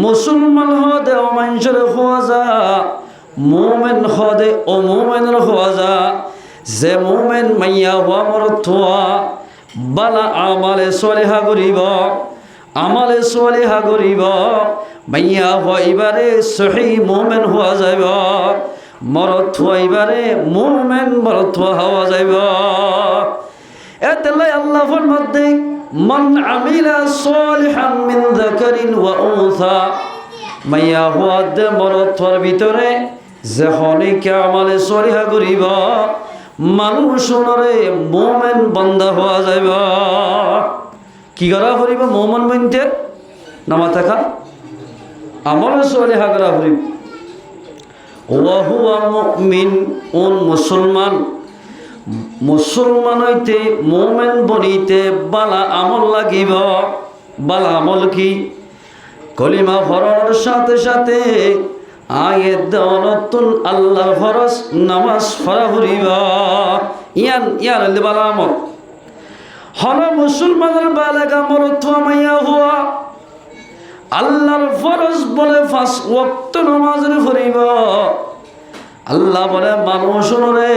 মুসলমান হদে ও মানুষের হওয়া যা, মোমেন হদে ও মোমেনের হওয়া যা। যে মোমেন মাইয়া হওয়া মরত হওয়া বালা আমালে সলেহা করিব, আমালে সলেহা করিব, মাইয়া হইবারে সহি মোমেন হওয়া যাইব, মরত হইবারে মোমেন মরত হওয়া যাইব। এতেলাই আল্লাহ ফরমাতে মান আমিলা সালিহান মিন যাকারিন ওয়া উনসা, মাইয়া হওয়া দে মরতর ভিতরে যে হনিকে আমালে সলিহা করিব মানুষ নরে মোমেন বান্দা হওয়া যাইব। কি করা করিব? মোমেন বনতে নামা থাকা আমলে সলিহা করা করিব। ওয়া হুয়া মুমিন, ওন মুসলমান, মুসলমান হইতে মোমেন বনিতে বালা আমল লাগিব। বালা আমল কি? কলিমা ফরর সাথে সাথে আয়ের নতুন আল্লাহর ফরজ নামাজ পড়া করিব। ইয়ার বালা আমল হল মুসলমানের বালাগা মরত মাইয়া হওয়া আল্লাহর ফরজ বলে 5 ওয়াক্ত নামাজের পড়িব। আল্লাহ বলে মানুষ রে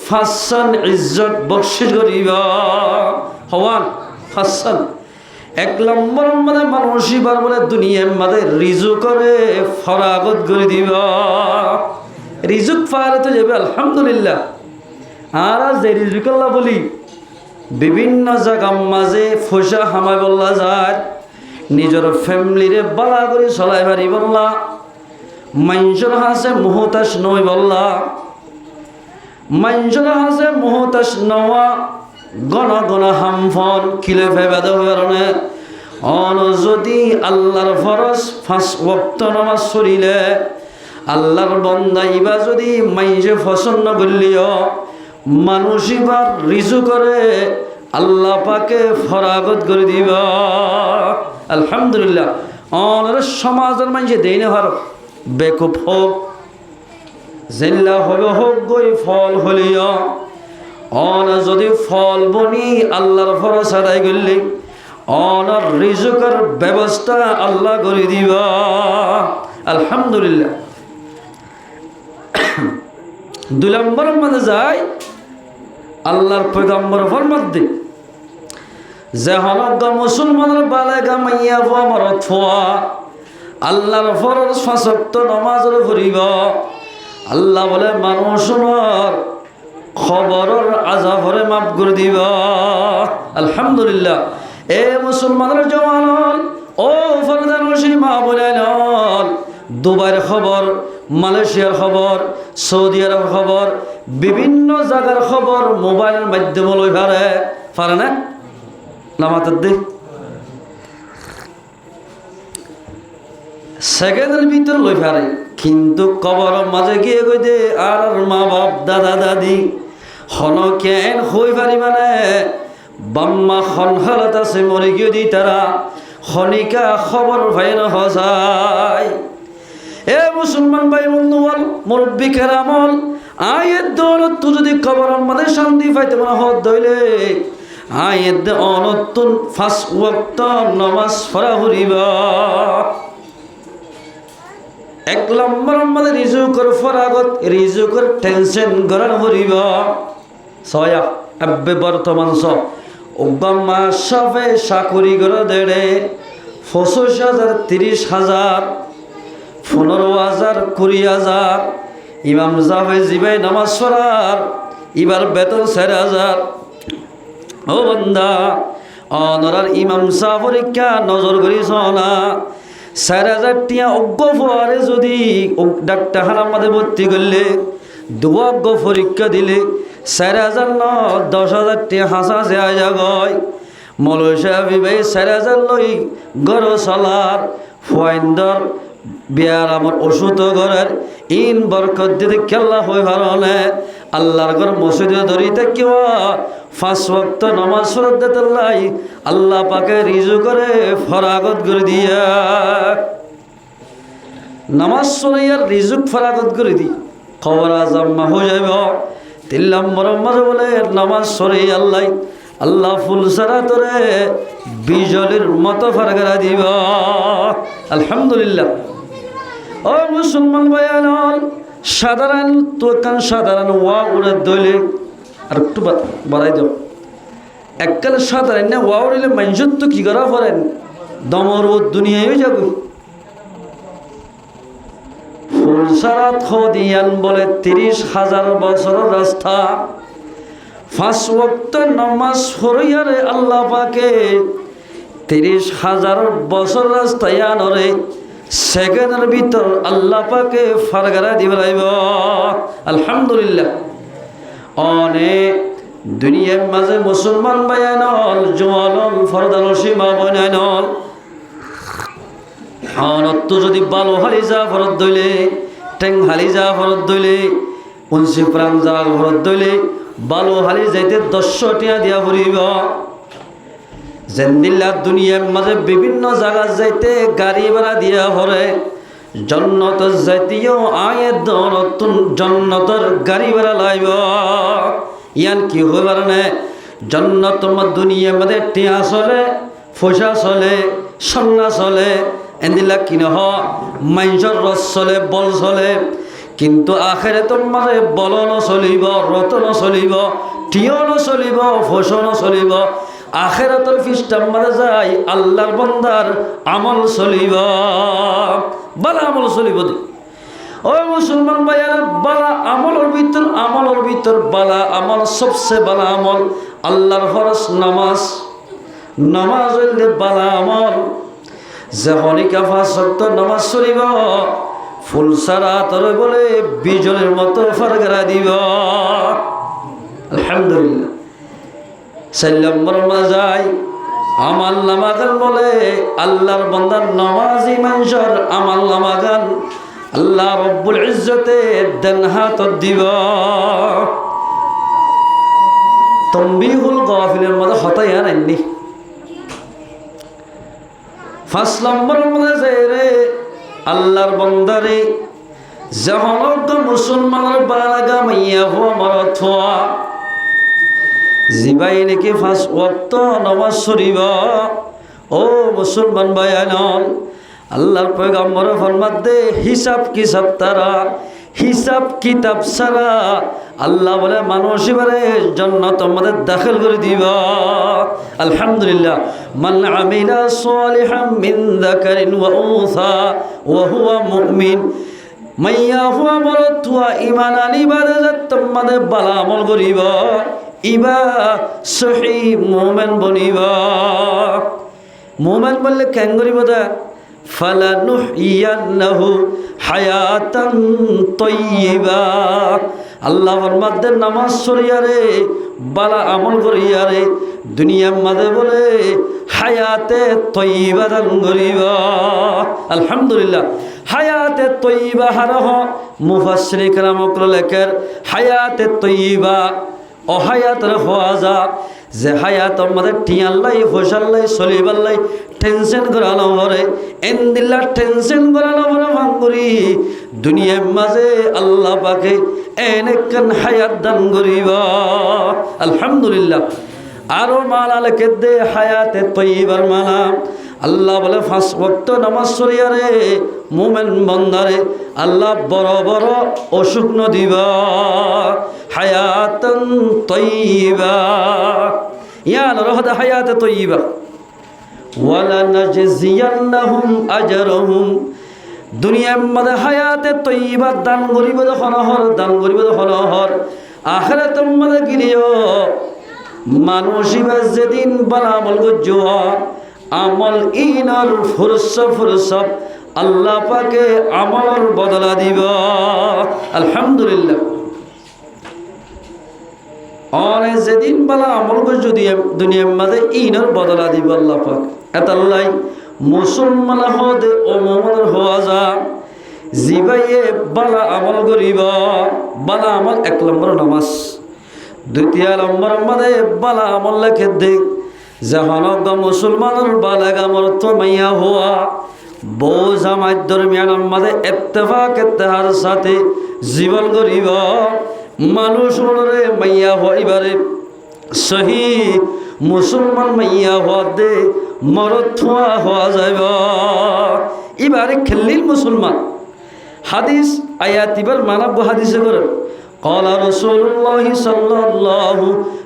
5 ইজ্জত বকশিশ করিব। হওয়ান 5 1 নম্বর মানে মানুষ এবার বলে দুনিয়ার মাঝে রিজু করে ফরাগত করে দিব। রিজুক পারে তো যাবে আলহামদুলিল্লাহ। আর যে রিজুক আল্লাহ বলি বিভিন্ন জায়গার মাঝে ফসা হামাই বললা যায়, নিজের ফ্যামিলিরে বালা করে চলাই পারি বললা, মানুষের হাসে মুহতাজ নয় বললা, মানুষের হাসে মুহতাজ নওয়া গণ গণ হামফল কিলে ফেবাদ কারণে অন যদি আল্লাহর ফরজ 5 ওয়াক্ত নামাজ পড়িলে আল্লাহর বান্দা ইবা যদি মাইজে পছন্দ করলিও মানুষ ইবার রিজু করে আল্লাহ পাকে ফরাগত করে দিব আলহামদুলিল্লাহ। অনর সমাজের মানুষে দেই না ভার বেকুব হোক জেল্লা হবে হোক গই ফল হলিও অন যদি ফল বনি আল্লাহর ফরজ আদায় করলি অনর রিজুকের ব্যবস্থা আল্লাহ করে দিব আলহামদুলিল্লাহ। 2 নম্বর মধ্যে যায় আল্লাহর পয়গম্বর ফরমাতে যে হলক মুসলমানের বালেগা মাইয়া ফুয়া মরত ফুয়া আল্লাহর ফরজ 5 ওয়াক্ত নামাজের পড়িব। আল্লাহ বলে মানুষের খবরের আযাবরে মাফ করে দিব আলহামদুলিল্লাহ। এ মুসলমানের জওয়ান ও ফরদানশী মা বলেন দুবাইয়ের খবর, মালয়েশিয়ার খবর, সৌদি আরবের খবর, বিভিন্ন জায়গার খবর মোবাইলের মাধ্যমে লই পারে না নামাতের দিক সেকেন্ডের ভিতর লই পারে, কিন্তু কবরের মাঝে গিয়ে কই দে আর মা বাপ দাদা দাদি হন কেন হই পারি মানে বাম্মা খন হালত আছে মরে গিয়ে দি তারা খনিকা খবর ভাই না হসায়। এ মুসলমান ভাই বন্ধুবল মুরব্বী কেরামল আয়ের দৌলত তু যদি কবরের মাঝে শান্তি পাইতে মনে হত দইলে আয়ের অনতুন 5 ওয়াক্ত নামাজ পড়া হরিবা। 1 নম্বর মধ্যে রিজুকের ফরাগত রিজুকের টেনশন গ্রহণ করিব। 6 আব্বে বর্তমান ওগাম্মা সবে চাকরি করে দেড়ে 25,000 30,000 15,000 20,000 ইমাম সাহেব জিবাই নামাজ পড়ার এবার বেতন 4,000। ও বান্দা অনরার ইমাম সাহেব পরীক্ষা নজর করিস না 4,000 টিয়া অজ্ঞ ফোয়ারে যদি ডাক্তারখানার মধ্যে ভর্তি করলে 2 অজ্ঞ পরীক্ষা দিলে 4,000 ন 10,000 টিয়া হাসা যা গয় মলসা বিবাই 4,000 লই গর চলার ফাইন্দর বিয়ার আমার ওষুধ ঘরের ইন বরকত দিতে খেলা হয়ে ভারলে আল্লাহর ঘর মসজিদে ধরিতে কেউ 5 ওয়াক্ত নামাজ পড়তে দিতেলাই আল্লাহ পাকে রিজু করে ফরাগত করে দিয়া নামাজ পড়াইয়ার রিজুক ফরাগত করে দি খবর আজম্মা হয়ে যাবে। 3 নম্বর মাঝে বলে নামাজ পড়ে আল্লাহ আল্লাহ ফুল সারা তোরে বিজলির মতো ফারগারা দিব। আলহামদুলিল্লাহ। ও মুসলমান ভাইয়ান, সাধারণ তোকান সাধারণ ওয়া উড়ে দইলে আর একটু বাড়াই দাও। এককালে সাধারণ না ওয়া উড়িলে মানুষের তো কি করা করেন দমর ও দুনিয়ায় যাবে। ফুলসারাত খদিয়ান বলে 30,000 বছরের রাস্তা। 5 ওয়াক্ত নামাজ পড়িয়ারে আল্লাহ পাকে 30,000 বছর রাস্তায় আনরে সেকেন্ডের ভিতর আল্লাহ পাকে ফারগারা দিবে লাইব। আলহামদুলিল্লাহ। অনেক দুনিয়ার মাঝে মুসলমান ভাইয়ানল জওয়ানল ফরদাল সীমা বনায়নল অনত যদি বালো হালি যা ফরত দইলে টেং হালি যা ফরত দইলে উনসি প্রাণ যা ফরত দইলে বালো হালি যাইতে 100 টিয়া দিয়া ফুরিব। জেন্দিল্লা দুনিয়ার মাঝে বিভিন্ন জায়গা যাইতে গাড়ি ভাড়া দিয়া ভরে জন্নত জাতীয় আয়ের নতুন জন্নতর গাড়ি ভাড়া লাইব। ইয়ান কি হইবার না জন্নত দুনিয়ার মাঝে টিয়া চলে, পয়সা চলে, সন্না চলে, এন্দিলা কিনে হ মাইজর রস চলে, বল চলে। কিন্তু আখেরে তোমারে বল নচলিব, রত নচলিব, টিয় নচলিব, পয়সা নচলিব। আখেরাতের ফিস্টাম মারে যাই আল্লাহর বান্দার আমল চলিব, বালা আমল চলিব। ও মুসলমান ভাইয়ার বালা আমলের ভিতর বালা আমল সবচেয়ে বালা আমল আল্লাহর ফরজ নামাজ। নামাজ হইলে বালা আমল। যখনই 5 ওয়াক্ত নামাজ চলিব ফুল সারা তোর বলে বিজলের মতো ফারগারা দিব। আলহামদুলিল্লাহ। 4 নম্বর মাজাই আমাল নামাগান বলে আল্লাহর বান্দার নামাজি মানুষের আমাল নামাগান আল্লাহ রব্বুল ইজ্জতে দেন হাত দিব। তম্বিহুল গাফিলের মধ্যে হতাই আনেননি। 5 নম্বর মধ্যে রে আল্লাহর বান্দারে যখন মুসলমানের বালাগা মাইয়া হওয়া মরত হওয়া জিবাই নাকি 5 ওয়াক্ত নামাজ পড়িব। ও মুসলমান ভাইয়ানল আল্লাহর পয়গম্বর ফরমাত দে হিসাব কিতাব তারা হিসাব কিতাব ছাড়া আল্লাহ বলে মানুষ এবারে জান্নাত আমাদের দাখিল করে দিব। আলহামদুলিল্লাহ। মান আমিলা সালিহাম মিন যাকারিন ওয়া উনসা ওয়া হুয়া মুমিন মাইয়া হুয়া মরত ওয়া ঈমান আনিবাদে তোমাদের বালা আমল করিব ইবা সহি মুমিন বনিব। মুমিন বললে কেন করিব দা ফালানুহইয়ান্নাহু হায়াতান তাইয়্যিবা। আল্লাহর মধ্যে নামাজ পড়িয়ারে বালা আমল করিয়ারে দুনিয়ার মাঝে বলে হায়াতে তাইয়্যিবা দান করিব। আলহামদুলিল্লাহ। হায়াতে তাইয়্যিবা হারহ মুফাসসিরিন کرام লেখের হায়াতে তাইয়্যিবা অহায়াতের হওয়া যা যে হায়াতর মধ্যে টিয়াল্লাই ফসাল্লাই চলিবাল্লাই টেনশন করানো হরে এন্দিল্লা টেনশন করানো হরে ভাঙ্গুরি দুনিয়ার মাঝে আল্লাহ পাকে এনেকান হায়াত দান করিব। আলহামদুলিল্লাহ। আরো মালা লেখে দে হায়াতে তাইয়্যিবার মালা আল্লাহ বলে 5 ওয়াক্ত নামাজ পড়িয়ারে মুমিন বান্দারে আল্লাহ বড় বড় অসুখ ন দিব হায়াতান তাইয়্যিবা। ইয়া রহদ হায়াত তাইয়্যিবা ওয়ালা নাজজিয়ান্নাহুম আজরাহুম। দুনিয়ার মধ্যে হায়াতে তাইয়্যিবা দান করিব যখন হর দান করিব যখন হর আখিরাতের মধ্যে গিরিও মানুষ যেদিন বালা আমল করছো আমল ইনার ফুরসব আল্লাহ পাকে আমলের বদলা দিব। আলহামদুলিল্লাহ। অনেক যেদিন বালা আমল করে যদি দুনিয়ার মাঝে ইনার বদলা দিব আল্লাহ পাক এতাল্লাই মুসলমান হদে ও মোহাম্মদের হওয়া যা জিবাইয়ে বালা আমল করিব। বালা আমল 1 নম্বর নামাজ। 2 নম্বর মাঝে বালা আমল লেখে দেখ যখন মুসলমানের বালাগা মরত মাইয়া হওয়া বউ জামাই দরমিয়ানের মাঝে ইত্তেফাক ইত্তেহার সাথে জীবন করিব। মানুষ মনে মাইয়া হইবারে সহি মুসলমান মাইয়া হওয়া দে মরদ থোয়া হওয়া যাইব এবারে খেললিল মুসলমান হাদিস আয়াত এবার মানব হাদিসে করে قال رسول الله صلى الله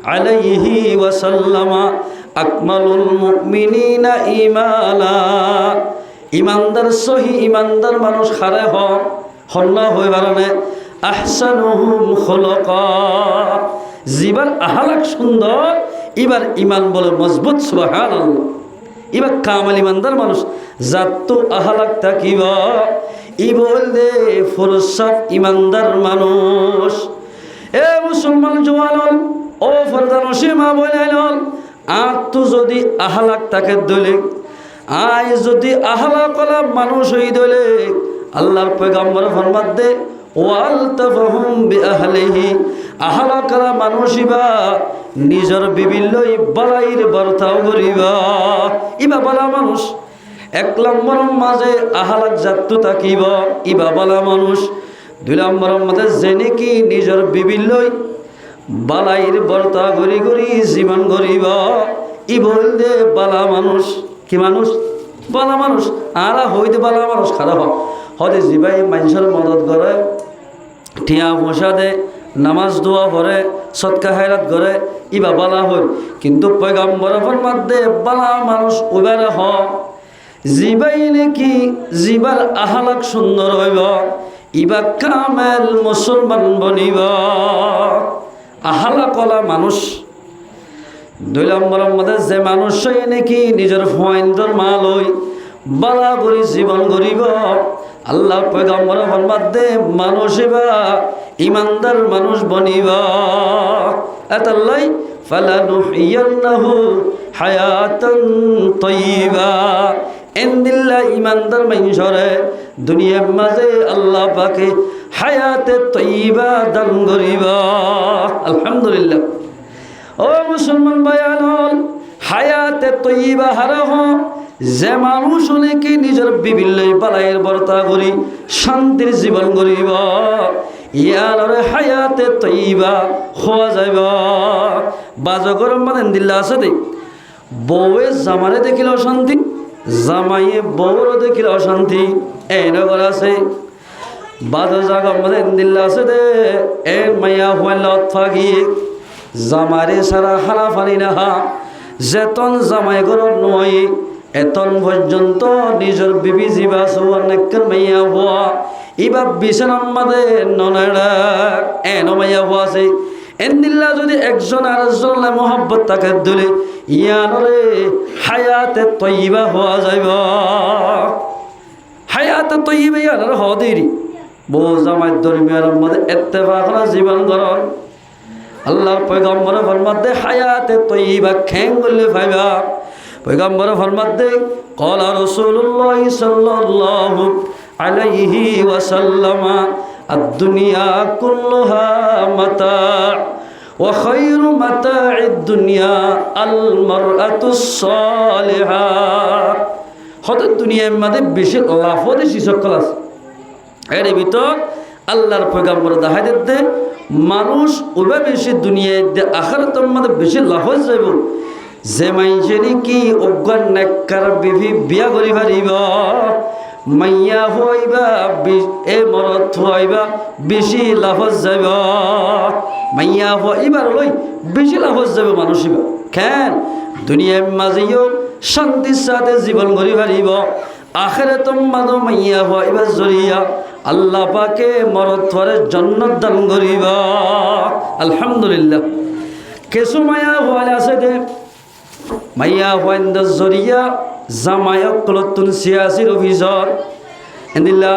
عليه وسلم أكمل المؤمنين إيمانا ইমানদার সহি ইমানদার মানুষ খারে হল্লা হয়ে বাড়ানে আহসানুহুম খুলুকা জীবন আহালাক সুন্দর এবার ইমান বলে মজবুত সুবহানাল্লাহ এবার কামাল ইমানদার মানুষ জাত আহালাক থাকিব ই বলদে ফুরসাত ইমানদার মানুষ এ মুসলমান জওয়ান ও ফরদান সীমা বলাইল আত যদি আহালাক তাকে দলে আয় যদি আহালাক কলা মানুষ হই দলে আল্লাহর পয়গম্বর ফরমাত দে ওয়াল তাফহুম বিআহলিহি আহালাক কলা মানুষিবা নিজর বিবিলই বালাইর বর্তাও করিবা ইবা বালা মানুষ এক নম্বর মাঝে আহালাক জাতু থাকিব ইবা বালা মানুষ দুই নম্বর মাঝে জেনে কি নিজর বিবিলই বালাইর বর্তা গড়ি গড়ি জীবন গরিব ই বলদে বালা মানুষ কি মানুষ বালা মানুষ আরা হইতে বালা মানুষ খারাপ হতে জিবাই মানুষের মদত করে টিয়া পয়সা দে নামাজ দোয়া করে সৎকা হায়রাত করে ইবা বালা হই কিন্তু পয়গম্বর ফরমাত দে বালা মানুষ ওইবারে হ জিবাই নাকি জিবার আহালাক সুন্দর হইব ইবা কামেল মুসলমান বনিব আহালা কলা মানুষ দুই নম্বরের মধ্যে যে মানুষ নাকি নিজের ফয়েন্দর মাল হই বালা করে জীবন গরিব আল্লাহ পয়গম্বর ফরমাত দে মানুষ এবা ইমানদার মানুষ বনিব এতাল্লাই ফালানুহিয়ান্নাহু হায়াতান তাইয়্যিবা এন্দিল্লা ইমানদার মানুষরে দুনিয়ার মাঝে আল্লাহ পাকে হায়াতে তাইয়্যিবা দান করিবা আলহামদুলিল্লাহ ও মুসলমান ভাইয়ান হায়াতে তাইয়্যিবা হারাহ যে মানুষ নাকি নিজের বিবিল্লাই বালাইয়ের বর্তা করি শান্তির জীবন করিব ইয়ার হায়াতে তাইয়্যিবা হওয়া যাইব বাজগর মানে দিল্লা আছে দেখ বউয়ে জামারে দেখিল অশান্তি জামাইয়ে বউর দেখিল অশান্তি এনগর আছে বাজার জায়গা মানে দিল্লা আছে দে এ মাইয়া হইল থাকি জামারে সারা হারা ফানি না হা যেতন জামাই ঘর নয় এতন পর্যন্ত নিজের বিবি জিবা সৌয়ার নেকের মাইয়া হওয়া ইবা বিছানার মাঝে ননেড়া এন মাইয়া হওয়া আছে এন্দিল্লা যদি একজন আর একজন মোহাব্বত তাকে দিলে ইয়ানরে হায়াতে তাইয়্যিবা হওয়া যাইব হায়াতে তাইয়্যিবা ইয়ানরে হওয়া দেরি বউ জামাই দরমিয়ার মধ্যে ইত্তেফাক করা জীবন গড়ন আল্লাহর পয়গম্বর ফরমাত দে হায়াতে তাইয়্যিবা খেং বললে ভাইবা পয়গম্বর ফরমাত দে ক্বালা রাসূলুল্লাহ সাল্লাল্লাহু আলাইহি ওয়াসাল্লাম আদ-দুনিয়া কুল্লুহা মাতা' ওয়া খায়রু মাতা'id দুনিয়া আল মারআতুস সালিহা হত দুনিয়ার মধ্যে বেশি লাভ হতে সকল আছে এর ভিতর আল্লাহর পয়গম্বর দেখাই দে মানুষ ওইভাবে বেশি দুনিয়ায় আখিরাতের মধ্যে বেশি লাভ হয়ে যাব যে মাইজেরি কি অজ্ঞান নেককার বিবি বিয়া করি পারিব মাইয়া হইবা এ মরদ হইবা বেশি লাভ যাব মাইয়া হইবার লই বেশি লাভ যাব মানুষিবা কেন দুনিয়ার মাঝেও শান্তির সাথে জীবন করি পারিব আখিরাতের মাঝে মাইয়া হইবার জরিয়া আল্লাহ পাকে মরদ ধরে জান্নাত দান করিবা আলহামদুলিল্লাহ কিছু মাইয়া হওয়ালে আছে দে মাইয়া হওয়ার জরিয়া জামায়ক কলতুন সিয়াসির অফিসর এদিল্লা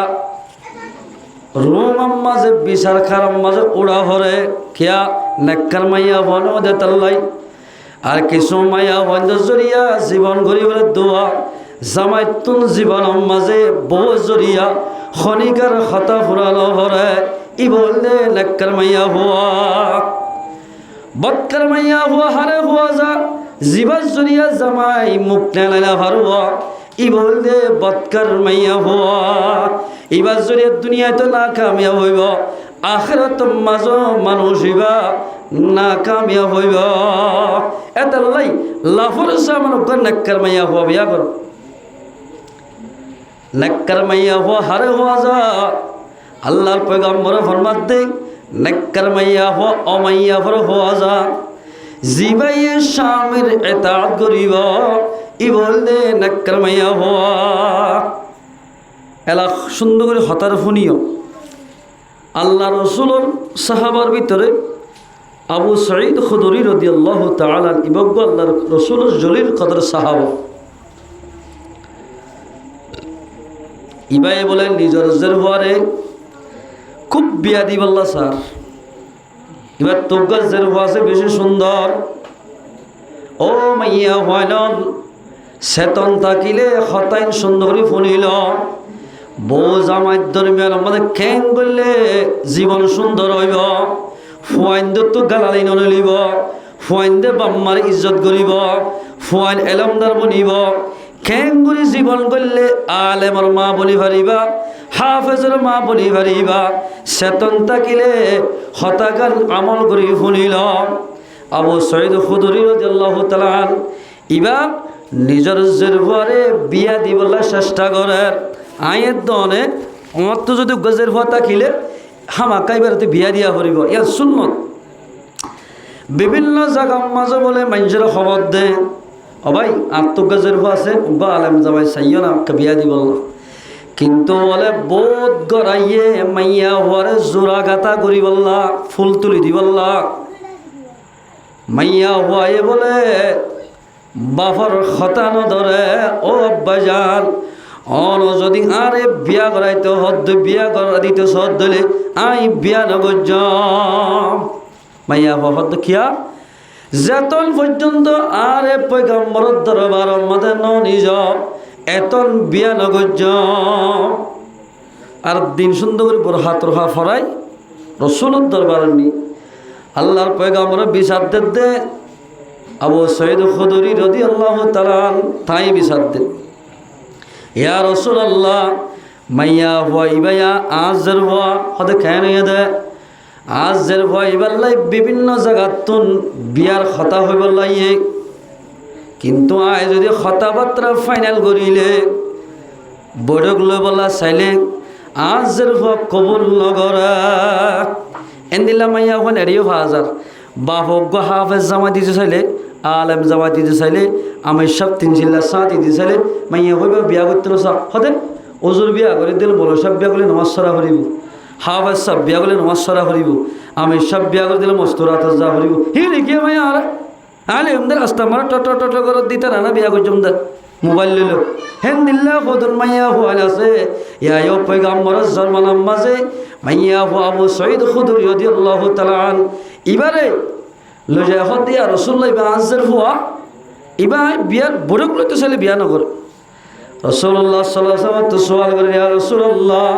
রুম মাঝে বিচার খারাপ মাঝে উড়া হরে খেয়া নেককার মাইয়া হওয়ানো দে তাল্লাই আর কিছু মাইয়া হওয়ার জরিয়া জীবন গরিবের দোয়া জামাইতুন জীবন মাঝে বহু জরিয়া খনিকার খতা ফুরানো হরে ই বললে নেককার মাইয়া হওয়া বৎকার মাইয়া হওয়া হারে হওয়া যা জীবাস জরিয়া জামাই মুখ নেলা হারুয়া ই বললে বৎকার মাইয়া হওয়া ইবাস জরিয়া দুনিয়ায় তো না কামিয়া হইব আখিরাত মাঝো মানুষ হইবা না কামিয়াব হইবা। এতাল্লাই লাফর সামানক নেককার মাইয়া হওয়া বিয়া করো, নেককার মাইয়া হওয়া হারে হওয়া যা। আল্লাহর পয়গম্বর ফরমাত দে নেককার মাইয়া হওয়া অমাইয়া হওয়া যা। জিবাইয়ে স্বামীর এতাত করিব ই বললে নেককার মাইয়া হওয়া। এলা সুন্দর করে হতার শুনিও। আল্লাহ রসুলের সাহাবার ভিতরে আবু সাঈদ খুদরি রাদিয়াল্লাহু তাআলা ইবগ্গ আল্লাহ রসুলের জলিল কদর সাহাবা। ইবাই বলেন নিজের জেরুয়ারে খুব বিয়া দিবাল্লা স্যার। এবার তোগার জেরুয়া আছে বেশি সুন্দর। ও মাইয়া হয়ন সেতন তাকিলে হতাইন সুন্দরী ফুনিল। বউ জামাইর দরমিয়ান আমাদের খ্যাং করলে জীবন সুন্দর হইব। ফুয়াইনদের তো গালালি নলিব, ফুয়াইনদে বাম্মার ইজ্জত করিব, ফুয়াইন এলমদার বনিব। খ্যাং করে জীবন করলে আলেমর মা বলি পারিবা, হাফেজের মা বলি পারিবা। সেতন তাকিলে হতাগান আমল করি শুনিল। আবু সাঈদ খুদরি রাদিয়াল্লাহু তাআলা ইবা নিজের জেরুয়ারে বিয়া দিবলা চেষ্টা করে। আয়ের দনে আমার তো যদি গজের ভয় থাকিলে হামাকা এবারে বিয়া দিয়া করিব, ইয়ার সুন্নত। বিভিন্ন জায়গার মাঝে বলে মানুষের খবর দে ও ভাই আত্মগজের ভয় আছে বা আলেম জামাই চাইও না বিয়া দিব। কিন্তু বলে বোধ গড়াইয়ে মাইয়া হওয়ারে জোড়া গাতা করি বললা, ফুল তুলি দিবল্লা। মাইয়া হওয়াই বলে বাফর খতান ধরে ও আব্বাজান অন যদি আরে বিয়া করাইতে হদ বিয়া করা দিতে সদ দিলে আই বিয়া নগজ। মাইয়া হদ খিয়া যেতন পর্যন্ত আরে পয়গম্বরের দরবার মধ্যে ন নিজ এতন বিয়া নগজ। আর দিন সুন্দর করে বড় হাত রহা ফরাই রসুলের দরবার নি আল্লাহর পয়গম্বর বিচার দে। আবু সাঈদ খুদরি রাদিয়াল্লাহু তাআলা তাই বিচার দে, ইয়া রাসূলুল্লাহ মাইয়া হুয়া ইবায়া আজর হুয়া হদে কেন দে আজর হুয়া ইবাল্লাই বিভিন্ন জায়গাতুন বিয়ার কথা হইবল্লাইয়ে। কিন্তু আয় যদি কথাবার্তা ফাইনাল করিলে বৈঠক লই বলা চাইলে আজর হুয়া কবুল নগরা এন্দিলা মাইয়া হুয়া এড়িও হাজার বাহক হাফেজ জামা দিতে চাইলে আলেম জামা দিতে চাইলে আমি সব তিন চিল্লা চা দিতে চাইলে মাইয়া হইব বিয়া করতে চা হতে ওজুর বিয়া করে দিলে বলো সব বিয়া করলে নমাজ সরা করিব, হাফেজ সব বিয়া করলে নমাজ সরা করিব, আমি সব বিয়া করে দিলে মস্তরাত যা করিব। হি রেখে মাইয়া আর আলে এমদের রাস্তা মারা টট টট করে দিতে না বিয়া করছম দা মোবাইল লইল হেন দিল্লা কদন মাইয়া হওয়াল আছে ইয়া পয়গম্বরের জন্মানাম মাঝে মাইয়া হওয়া আবু সাঈদ খুদরি রাদিয়াল্লাহু তাআলা ইবারে লজা হদ দিয়া রাসূলুল্লাহ ইবা আজর হওয়া ইবা বিয়ার বড়ক লইতে চাইলে বিয়া নগর। রাসূলুল্লাহ সাল্লাল্লাহু আলাইহি ওয়াসাল্লাম তো সওয়াল করে ইয়া রাসূলুল্লাহ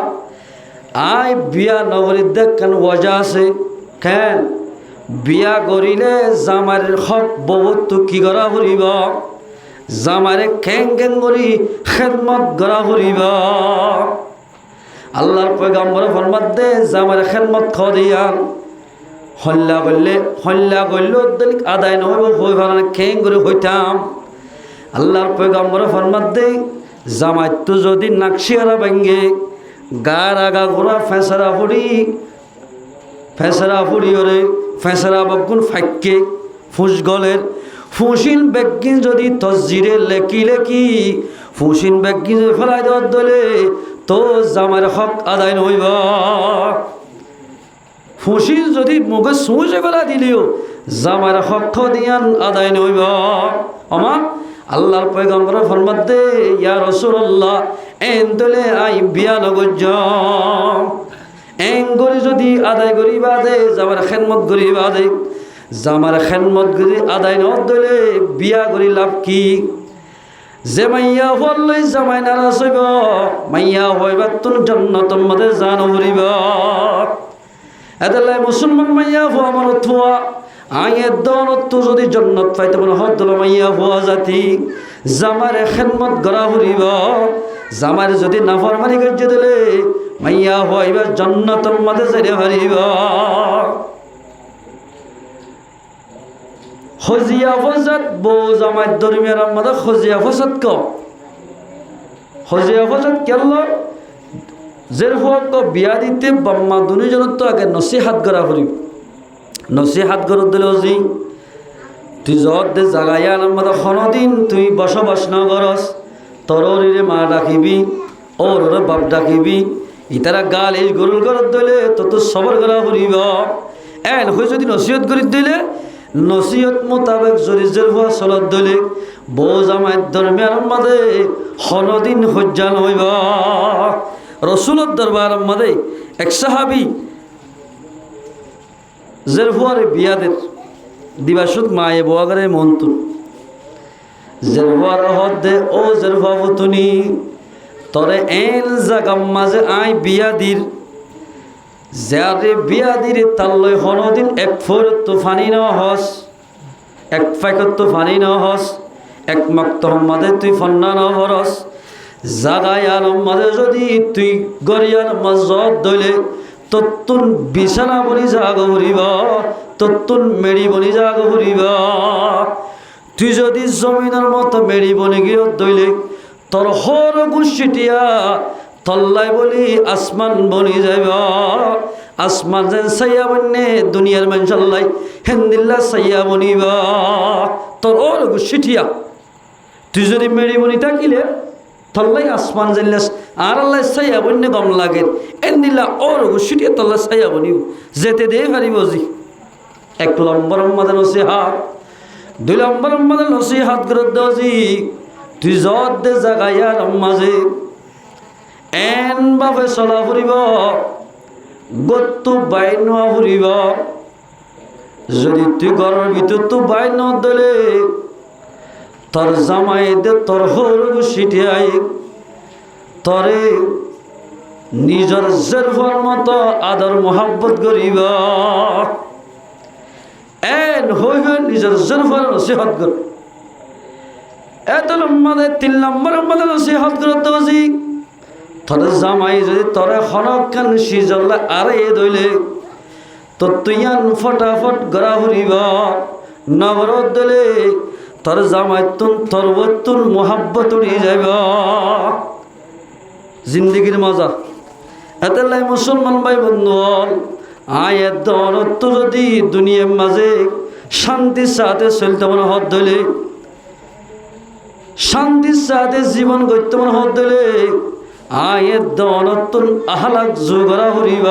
আই বিয়া নগরীর দেখ কেন ওয়াজা আছে কেন বিয়া করিলে জামার হক বহুত তো কি করা করিব, জামারে খেং খেং করি খেদমত করা করিব। আল্লাহর পয়গম্বর ফরমাত দে জামারে খেদমত খ দিয়ান হল্লা করলে দলিক আদায় নহব হই ভালো খেং করে হইতাম। আল্লাহর পয়গম্বর ফরমাত দে জামাই তো যদি নাকশিয়ারা ভাঙ্গে গার আগা ঘোরা ফেঁসরা ফুড়ি ওরে ফেঁসরা বগুন ফাঁকে ফুস গলের ফুসিন বেগিন যদি তসজিরে লেকি ফুসিন বেগিন যদি ফেলাই দেওয়ার দলে তো জামার হক আদায় নহইব। ফুসিন যদি মুখে সুঁচে ফেলা দিলেও জামার হক দিয়ান আদায় নহইব। আমার আল্লাহর পয়গম্বর ফরমাত দে ইয়া রাসূলুল্লাহ এন দলে আই বিয়া নগজ এন গরি যদি আদায় করিবা দে জামার খেদমত করিবা দে জামার খেদমত করি আদায় ন দলে বিয়া করি লাভ কি। যে মাইয়া হলই জামাই নারাজ হইব মাইয়া হইবা তুন জান্নাতের মধ্যে জান হরিব। এদালাই মুসলমান মাইয়া হওয়া আমার থুয়া আয়ের দৌলত যদি জন্নত পাইতে মনে হদল মাইয়া হওয়া জাতি জামারে খেদমত করা হরিব। জামার যদি নাফরমানি গজ্জে দিলে মাইয়া হইবা জান্নাতের মধ্যে যাইতে পারিবা। খজিয়া ফসাদ বউ জামাই দরমিয়ানের মধ্যে খজিয়া ফসাদ কম। খজিয়া ফসাদ কেন? যের হোক বিয়া দিতে বাম্মা দুজনের তো আগে নসিহাত করা করিব। নসিহাত করে দিল জি তুই যত দে জাগাইয়া আমার কোনোদিন তুই বসবাস না করস, তোর মা ডাকিবি, ওর বাপ ডাকিবি, ইতারা গাল এই গরুর ঘরত দিলে তো তোর সবর করা করিব। এন হয়ে যদি নসিহত করি দিলে নসিহত মোতাবেক জরিজের হওয়া চলত দিলে বউ জামাই দরমিয়ার মাঝে কোনোদিন হজ্জান হইব। রসুলের দরবার মাঝে এক সাহাবি জের হওয়ারে বিয়াদের দিবাসুত মায়ে বোয়াগারে মন্তুন জের হওয়ার হদ দে ও জের হওয়া তুমি তরে এন জাগাম মাঝে আই বিয়াদির যারে বিয়াদির তাল্লয় কোনোদিন এক ফোর তুফানি ন হস, এক ফাইকত তুফানি ন হস, এক মক্তম মাঝে তুই ফন্না ন হরস, জাগায় আলম মাঝে যদি তুই গরিয়ার মজত দইলে তত্তুন বিছানা বনি জাগ হরিব, তত্তুন মেড়ি বনি জাগ হরিব। তুই যদি জমিনের মতো মেড়ি বনি গিয়ে দইলে তোর হর গুছিটিয়া তল্লাই বলি আসমান বনি যাইব। আসমান যেন সাইয়া বন্যে দুনিয়ার মানুষল্লাই হেন্দিল্লা সাইয়া বনিব তোর ওর গুছিটিয়া। তুই যদি মেড়ি বনি থাকিলে তল্লাই আসমান জানলাস আর আল্লাহ সাইয়া বন্যে গম লাগে এন্দিল্লা ওর গুছিটিয়া তল্লা সাইয়া বনিব যেতে দিয়ে পারিব জি। এক নম্বর মাদে নসিহাত, দুই নম্বর মাদে নসিহাত করে দাও জি তুই যত দে জাগাইয়ার মাঝে এন ভাবে চলা ফুরিব, গত্তু বাইর নোয়া ফুরিব। যদি তুই ঘরের ভিতর তো বাইর ন দলে তোর জামাই দে তোর হর সিটিয়াই তরে নিজের জেরফর মতো আদর মোহাব্বত করিব। এন হইব নিজের জেরফর নসিহত কর। এত লম্বাদে 3 নম্বর মাদে নসিহত করে দোজি তোর জামাই যদি তোরে হনকান সিজল্লা আরে দইলে তো তুইয়ান ফটাফট গড়া হরিব নগরত দলে তোর জামাই তুন তোর বতুন মোহাব্বত উড়ি যাইব। জিন্দগির মজা এতেলাই মুসলমান ভাই বন্ধু আয়ের দরত যদি দুনিয়ার মাঝে শান্তির সাথে চলতে মনে হত দইলে, শান্তির সাথে জীবন গড়তে মনে হত দইলে আয়ের দনতুন আহলাক জোগরা হরিব,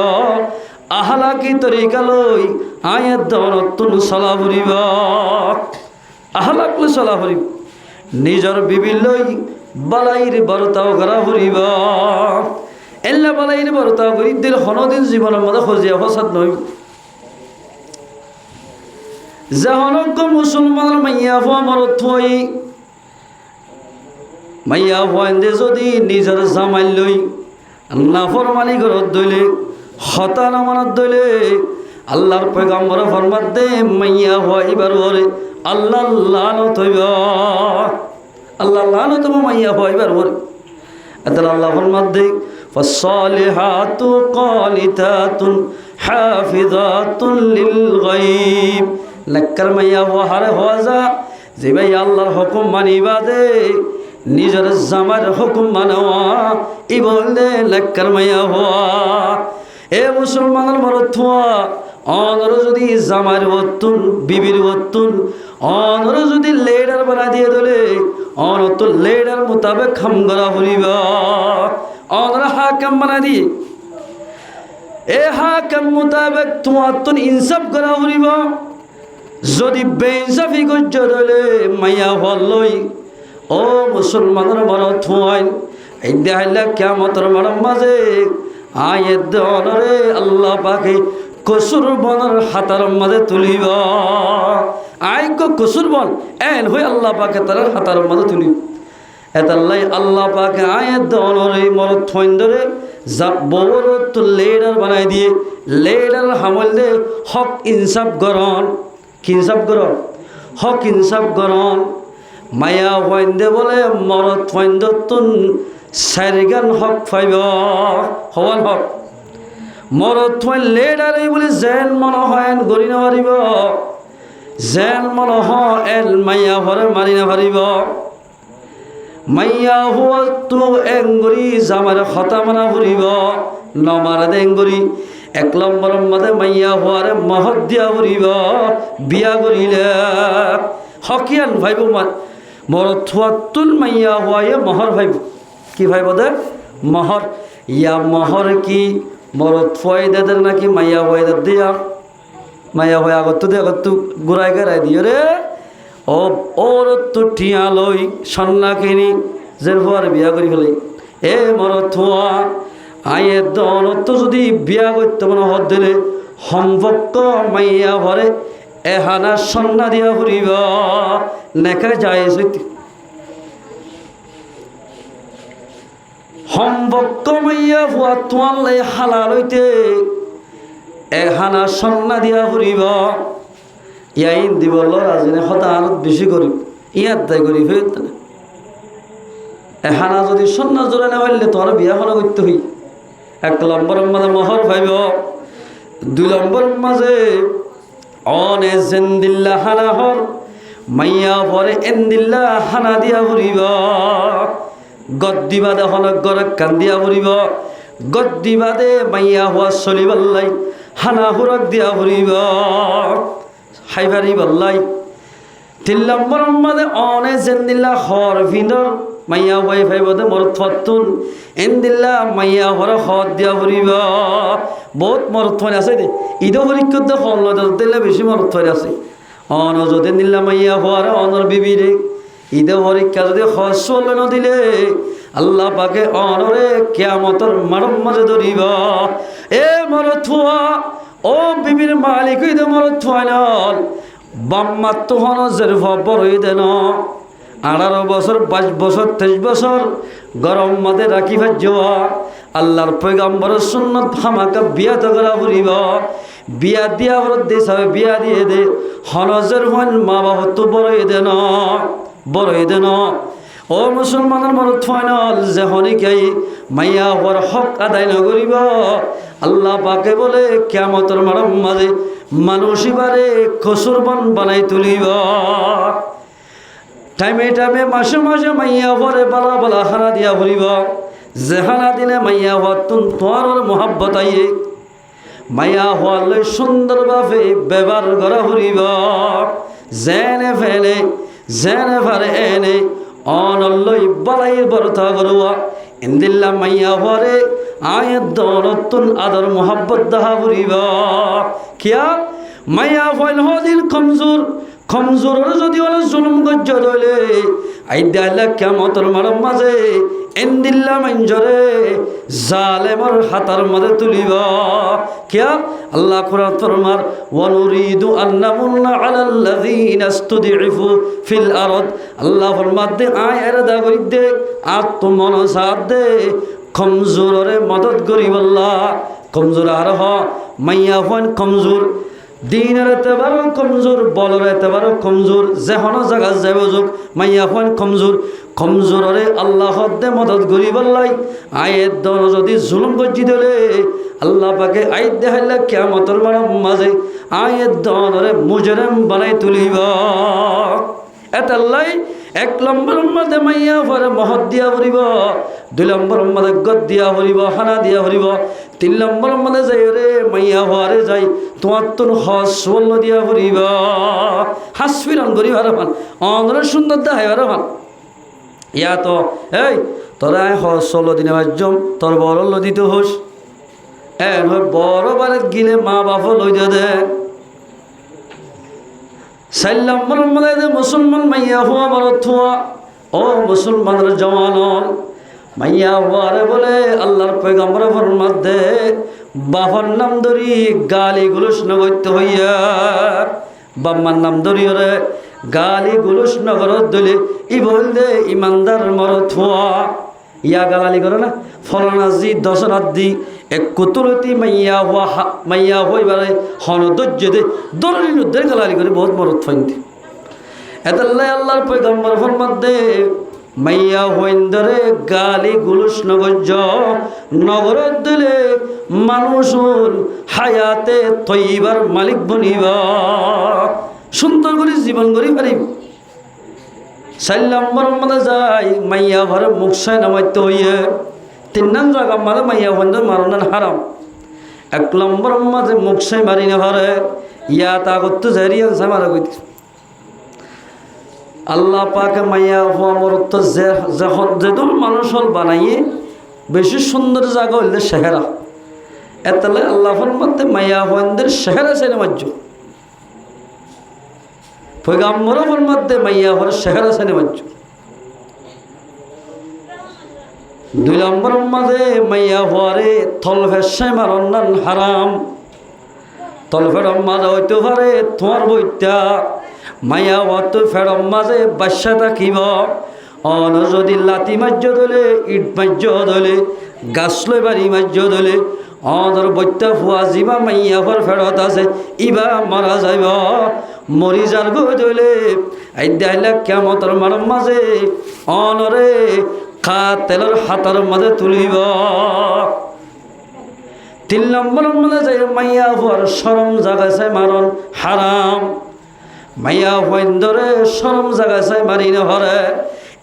আহলাকি তরিকা লই আয়ের দনতুন চলা হরিব, আহলাক লই চলা হরিব। নিজর বিবি লই বালাইর বরতাও করা হরিব। এল্লা বালাইর বরতাও করি দিল হনদিন জীবনের মধ্যে খজিয়া ফসাদ নই। যাহনক মুসলমানের মাইয়া হওয়া মরত হই মাইয়া হওয়াইন্দে যদি নিজের জামাই লই নাফরমানি ঘরত দইলে হতান আমানত দইলে আল্লাহর পয়গম্বর ফরমাত দে মাইয়া হইবার ওরে আল্লাহ লানত হইব, আল্লাহ লানত হইব মাইয়া হইবার ওরে। এতাল আল্লাহ ফরমাত দে ফাসসালিহাতু কানিতাতুন হাফিজাতুন লিল গায়ব। লাক্কার মাইয়া হারে হওয়া যা যে ভাই আল্লাহর হুকুম মানিবা দে নিজের জামার হুকুম মানওয়া ই বললে লাক্কার মাইয়া হওয়া। এ মুসলমানের মরত হওয়া অনর যদি জামার বতুন বিবির বতুন অনর যদি লেডার বানা দিয়ে দলে অনত লেডার মোতাবেক খাম করা হরিব, অনর হাকাম বানা দিয়ে এ হাকাম মোতাবেক তোমার তুন ইনসাফ করা হরিব। যদি বেইনসাফি করছ দলে মাইয়া হলই ও মুসলমানের মরত হওয়াই এই দেখাইলা কিয়ামতের মাঠের মাঝে আয়ের দনরে আল্লাহ পাকে কসুর বনের হাতার মাঝে তুলিব। আইক কসুর বন এন হয়ে আল্লাহ পাকে তার হাতার মাঝে তুলিব। এতাল্লাই আল্লাহ পাকে আয়ের দনরে মরত হইন ধরে বড় তো লেডার বানাই দিয়ে লেডার হামল দে হক ইনসাফ গরণ, কি ইনসাফ গরণ? হক ইনসাফ গরণ। মায়া হইন্দে বলে মরত হইন্দ তুন সারিগান হক পাইব হওয়ান হক মরত থৈ লেডারে বলে জেন মন হয় গড়ি না পারিব জেন মন এল মাইয়া ভরে মারি না পারিব মাইয়া হওয়া তো এঙ্গরি জামার হতা মানা ফুরিব নমারা দেঙ্গরি 1 নম্বরের মধ্যে মাইয়া হওয়ার মহৎ দিয়া ফুরিব বিয়া করিলে হকিয়ান ভাইব মরত থুয়াতুল মাইয়া হওয়ায় মহর ভাইব কি ভাইব দে মহর ইয়া মহর কি মরত ফয়দাদের নাকি মাইয়া ফয়দার দিয়া মাইয়া হয়ে আগত ঘুরাই গেরাই দিও রে ও ওর তো টিয়া লই সন্নাকিনি যে হওয়ার বিয়া করি ফেলে এ মরত থুয়া আয়ের দনত যদি বিয়া করতে মনে হত দিলে সম্পর্ক মাইয়া ভরে এহানা সন্না দিয়া ফুরিব নেখা যায় সম্পর্ক মাইয়া ভুয়া তোমার হালাল হইতে এহানা সন্না দিয়া ফুরিব ইয়াইন দিব রাজিনে সদা আনত বেশি করি ইয়াত দায় করি ফেরত এহানা যদি সন্না জোরে না হইলে তোর বিয়া করা করতে হই 1 নম্বরের মাঝে মহর ভাইব 2 নম্বরের মাঝে অনে জেন্দিল্লা হানা হর মাইয়া পরে এন্দিল্লা হানা দিয়া ফুরিব গদ্দিবাদে হল গরক কান্দিয়া ফুরিব গদ্দিবাদে মাইয়া হওয়া চলিবাল্লাই হানা হুরক দিয়া ফুরিব হাইবারি বল্লাই 3 নম্বরের মাঝে অনে জেন্দিল্লা হর ভিনর মাইয়া ভাই ভাইবদে মরত ফাতুন এন্দিল্লা মাইয়া হর হদ দিয়া ফুরিব বহুত মরত ফাই আছে দে ঈদ পরীক্ষিত হল দিলে বেশি মরত ফাই আছে অন যদি নিল্লা মাইয়া হওয়ার অনর বিবিরে ঈদ পরীক্ষা যদি হল ন দিলে আল্লাহ পাকে অনরে কিয়ামতর মারম মাঝে ধরিব এ মরত হওয়া ও বিবির মালিক ঈদ মরত ফাইনাল বাম্মাত তো হন জেরফ বড়ই দেন 18 বছর 22 বছর 23 বছর গরম মাঝে রাখি ভাজ্যা আল্লাহর পয়গম্বরের সুন্নত হামাকা বিয়া তো করা ফুরিব বিয়া দিয়া দেশ হবে বিয়া দিয়ে দে হনজের হন মা বাবা তো বড়ই দেন ও মুসলমানের মরত ফাইনাল যে হনিকাই মাইয়া হওয়ার হক আদায় নকরিব আল্লাহ পাকে বলে কিয়ামতের মারম মাঝে মানুষিবারে খসুরবন বানাই তুলিব টাইমে টাইমে মাসে মাসে মাইয়া হওয়ারে বালা বালা হানা দিয়া ফুরিব যে হানা দিলে মাইয়া হওয়ার তোমার মোহাব্বত আইয়ে মাইয়া হওয়ার লই সুন্দরভাবে ব্যবহার করা ফুরিব জেনে ফেলে জেনে ফারে এনে অনল্লই বালাইয়ের বরতা করুয়া ইন্দিল্লা মাইয়া হওয়ারে আয়ের দৌলতুন আদর মোহাব্বত দাহা ফুরিব কিয়া মাইয়া ফল হদিল কমজোর যদি হলে জুলুম গজ্জ দইলে আইদাইলা কিয়ামতের মারম মাঝে এন্দিল্লা মাইনজরে জালেমর হাতার মাঝে তুলিব কিয়া আল্লাহ কোরআন ফরমার ওয়া নুরিদু আন্নামুন্না আলাল্লাযিনা ইসতুদিফু ফিল আরদ আল্লাহ ফরমাতে আয়ের দা করি দে আত্মমন সাথ দে কমজোরে মদত করিব আল্লাহ কমজোর আর হ মাইয়া ফন কমজোর দিনের এতেবারও কমজোর বলর এতেবারও কমজোর যেহন জায়গা যাব যোগ মাইয়া হন কমজোরে আল্লাহ দে মদত করিব আল্লাহ আয়ের দন যদি জুলুম গজ্জি দিলে আল্লাহ পাকে আইত দেখাইলে কিয়ামতের মাঝে আয়ের দনরে মুজরিম বানাই তুলিব এতাল্লাই 1 নম্বরের মধ্যে মাইয়া পরে মহৎ দিয়া ফুরিব 2 নম্বরের মধ্যে গদ দিয়া ফুরিব হানা দিয়া ফুরিব 3 নম্বরের মধ্যে যাই রে মাইয়া হওয়ারে যাই তোমার তো হসল দিয়া ফুরিব হাসফিরন করিব আর ভান অনরে সুন্দর দেখাই আর ভান ইয়া তো এই তোরা হসল দিনে বাজ্যম তোর বড় লদিত হোস বড় বারে গিলে মা বাপ লই দে 4 নম্বরের মধ্যে মুসলমান মাইয়া হওয়া মরত হওয়া ও মুসলমানের জওয়ান মাইয়া হওয়ারে বলে আল্লাহর পয়গম্বর ফরমাতে বাবার নাম ধরি গালি গুলুস নগত্য হইয়া বাম্মার নাম ধরি রে গালি গুলুস নগরত দলে ই বললে ইমানদার মরত হওয়া ইয়া গালালি করে না ফলনাজি দশনাদি এক কুতুলতি মাইয়া হইবারে হনদজ্য দে দরিনুদ্দের গালালি করে বহুত মরত ফাইন্দি এতাল্লাই আল্লাহর পয়গম্বর ফরমাত দে মাইয়া হইন্দরে গালি গুলুস নগজ নগরত দিলে মানুষুর হায়াতে তৈবার মালিক বনিবা সুন্দর করে জীবন করি পারিব 4 নম্বর মধ্যে যাই মাইয়া ঘরে মুখ সাই নামাইতে হইয়ে 3 নম্বর জায়গা মাঝে মাইয়া হইন্দর মারণান হারাম 1 নম্বর মাঝে মুখ সাই মারি না ঘরে ইয়া তা করতে জারিয়ান সামারা কইতে আল্লাহ পাকে মাইয়া হওয়া মরত যখন যেদুল মানুষ হল বানাইয়ে বেশি সুন্দর জায়গা হইলে শেহেরা এতলে আল্লাহর মধ্যে মাইয়া হওয়াদের শেহেরা সেনে মাজ্য পয়গাম্বরের মধ্যে মাইয়া হওয়ার শেহেরা সেনে মাজ্য 2 নম্বর মাঝে মাইয়া হওয়ারে থল ফেসাই মারন্নান হারাম তল ফেরম মাঝে হইতে পারে তোমার বইটা মাইয়া অত ফেরম মাঝে বাসা থাকিব অন যদি লাতি মাজ্য দলে ইট মাজ্য দলে গাছ লই বাড়ি মাজ্য দলে অদর বইটা ফুয়া যিবা মাইয়া ফর ফেরত আছে ইবা মারা যাইব মরি যার গো দলে এই দেখাইলে কেমতর মারম মাঝে অনরে খা তেলর হাতার মাঝে তুলিব 3 নম্বর মধ্যে যাই মাইয়া হওয়ার শরম জাগাছে মারণ হারাম মাইয়া হইন্দরে শরম জাগাছে মারি না হরে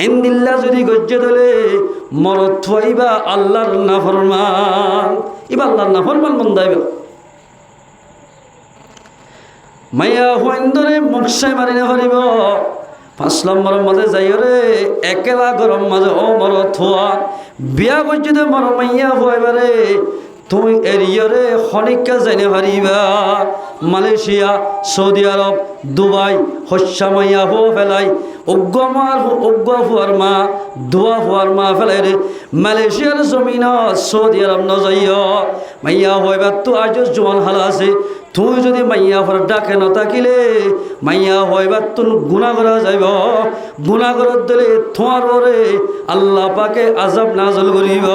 ইন্দিল্লা যদি গজ্জে দলে মরত থইবা আল্লাহর নাফরমান ইবা আল্লাহর নাফরমান বন্দাইব মাইয়া হইন্দরে মুখসাই মারি না হরিব 5 নম্বর মধ্যে যাই রে একলা গরম মাঝে ও মরত হওয়া বিয়া গজ্জে মর মাইয়া হইবারে তুমি এরিয়রে খনিকা জানে হারিবা মালয়েশিয়া সৌদি আরব দুবাই হস্যা মাইয়া হো ফেলাই অজ্ঞ ফুয়ার মা দোয়া ফুয়ার মা ফেলাই রে মালয়েশিয়ার জমিন সৌদি আরব নজাইয় মাইয়া হইবা তো আজ জোয়ান হালা আছে তুই যদি মাইয়া হর ডাকে নতাকিলে মাইয়া হইবা তুন গুণা করা যাইব গুণা করত দিলে তোমার ওরে আল্লাহ পাকে আজাব নাজল করিব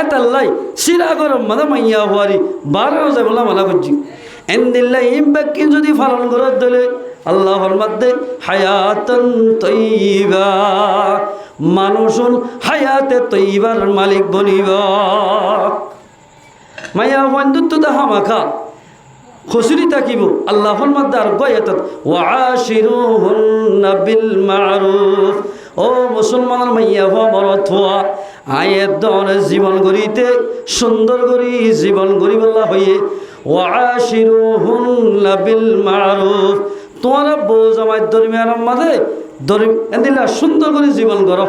এতাল্লাই সিরা গরম মানে মাইয়া হওয়ারি বারো যাইব না মানা করছি এন্দিল্লা ইম্বাকি যদি পালন করত দিলে আল্লাহর মধ্যে হায়াতান তৈবা মানুষুন হায়াতে তৈবার মালিক বনিব মাইয়া বন্ধুত্ব দেখা মাখা খুশরি থাকিব আল্লাহর মধ্যে আর গয়াত ওয়াশিরুহুন্না বিল মারুফ ও মুসলমানের মাইয়া মরত হওয়া আয়ের দনে জীবন গড়িতে সুন্দর করি জীবন গড়িবল্লা হইয়ে ওয়াশিরুহুন্না বিল মারুফ তোমার বউ জামাই দরমিয়ার মাঝে এদিলা সুন্দর করে জীবন করো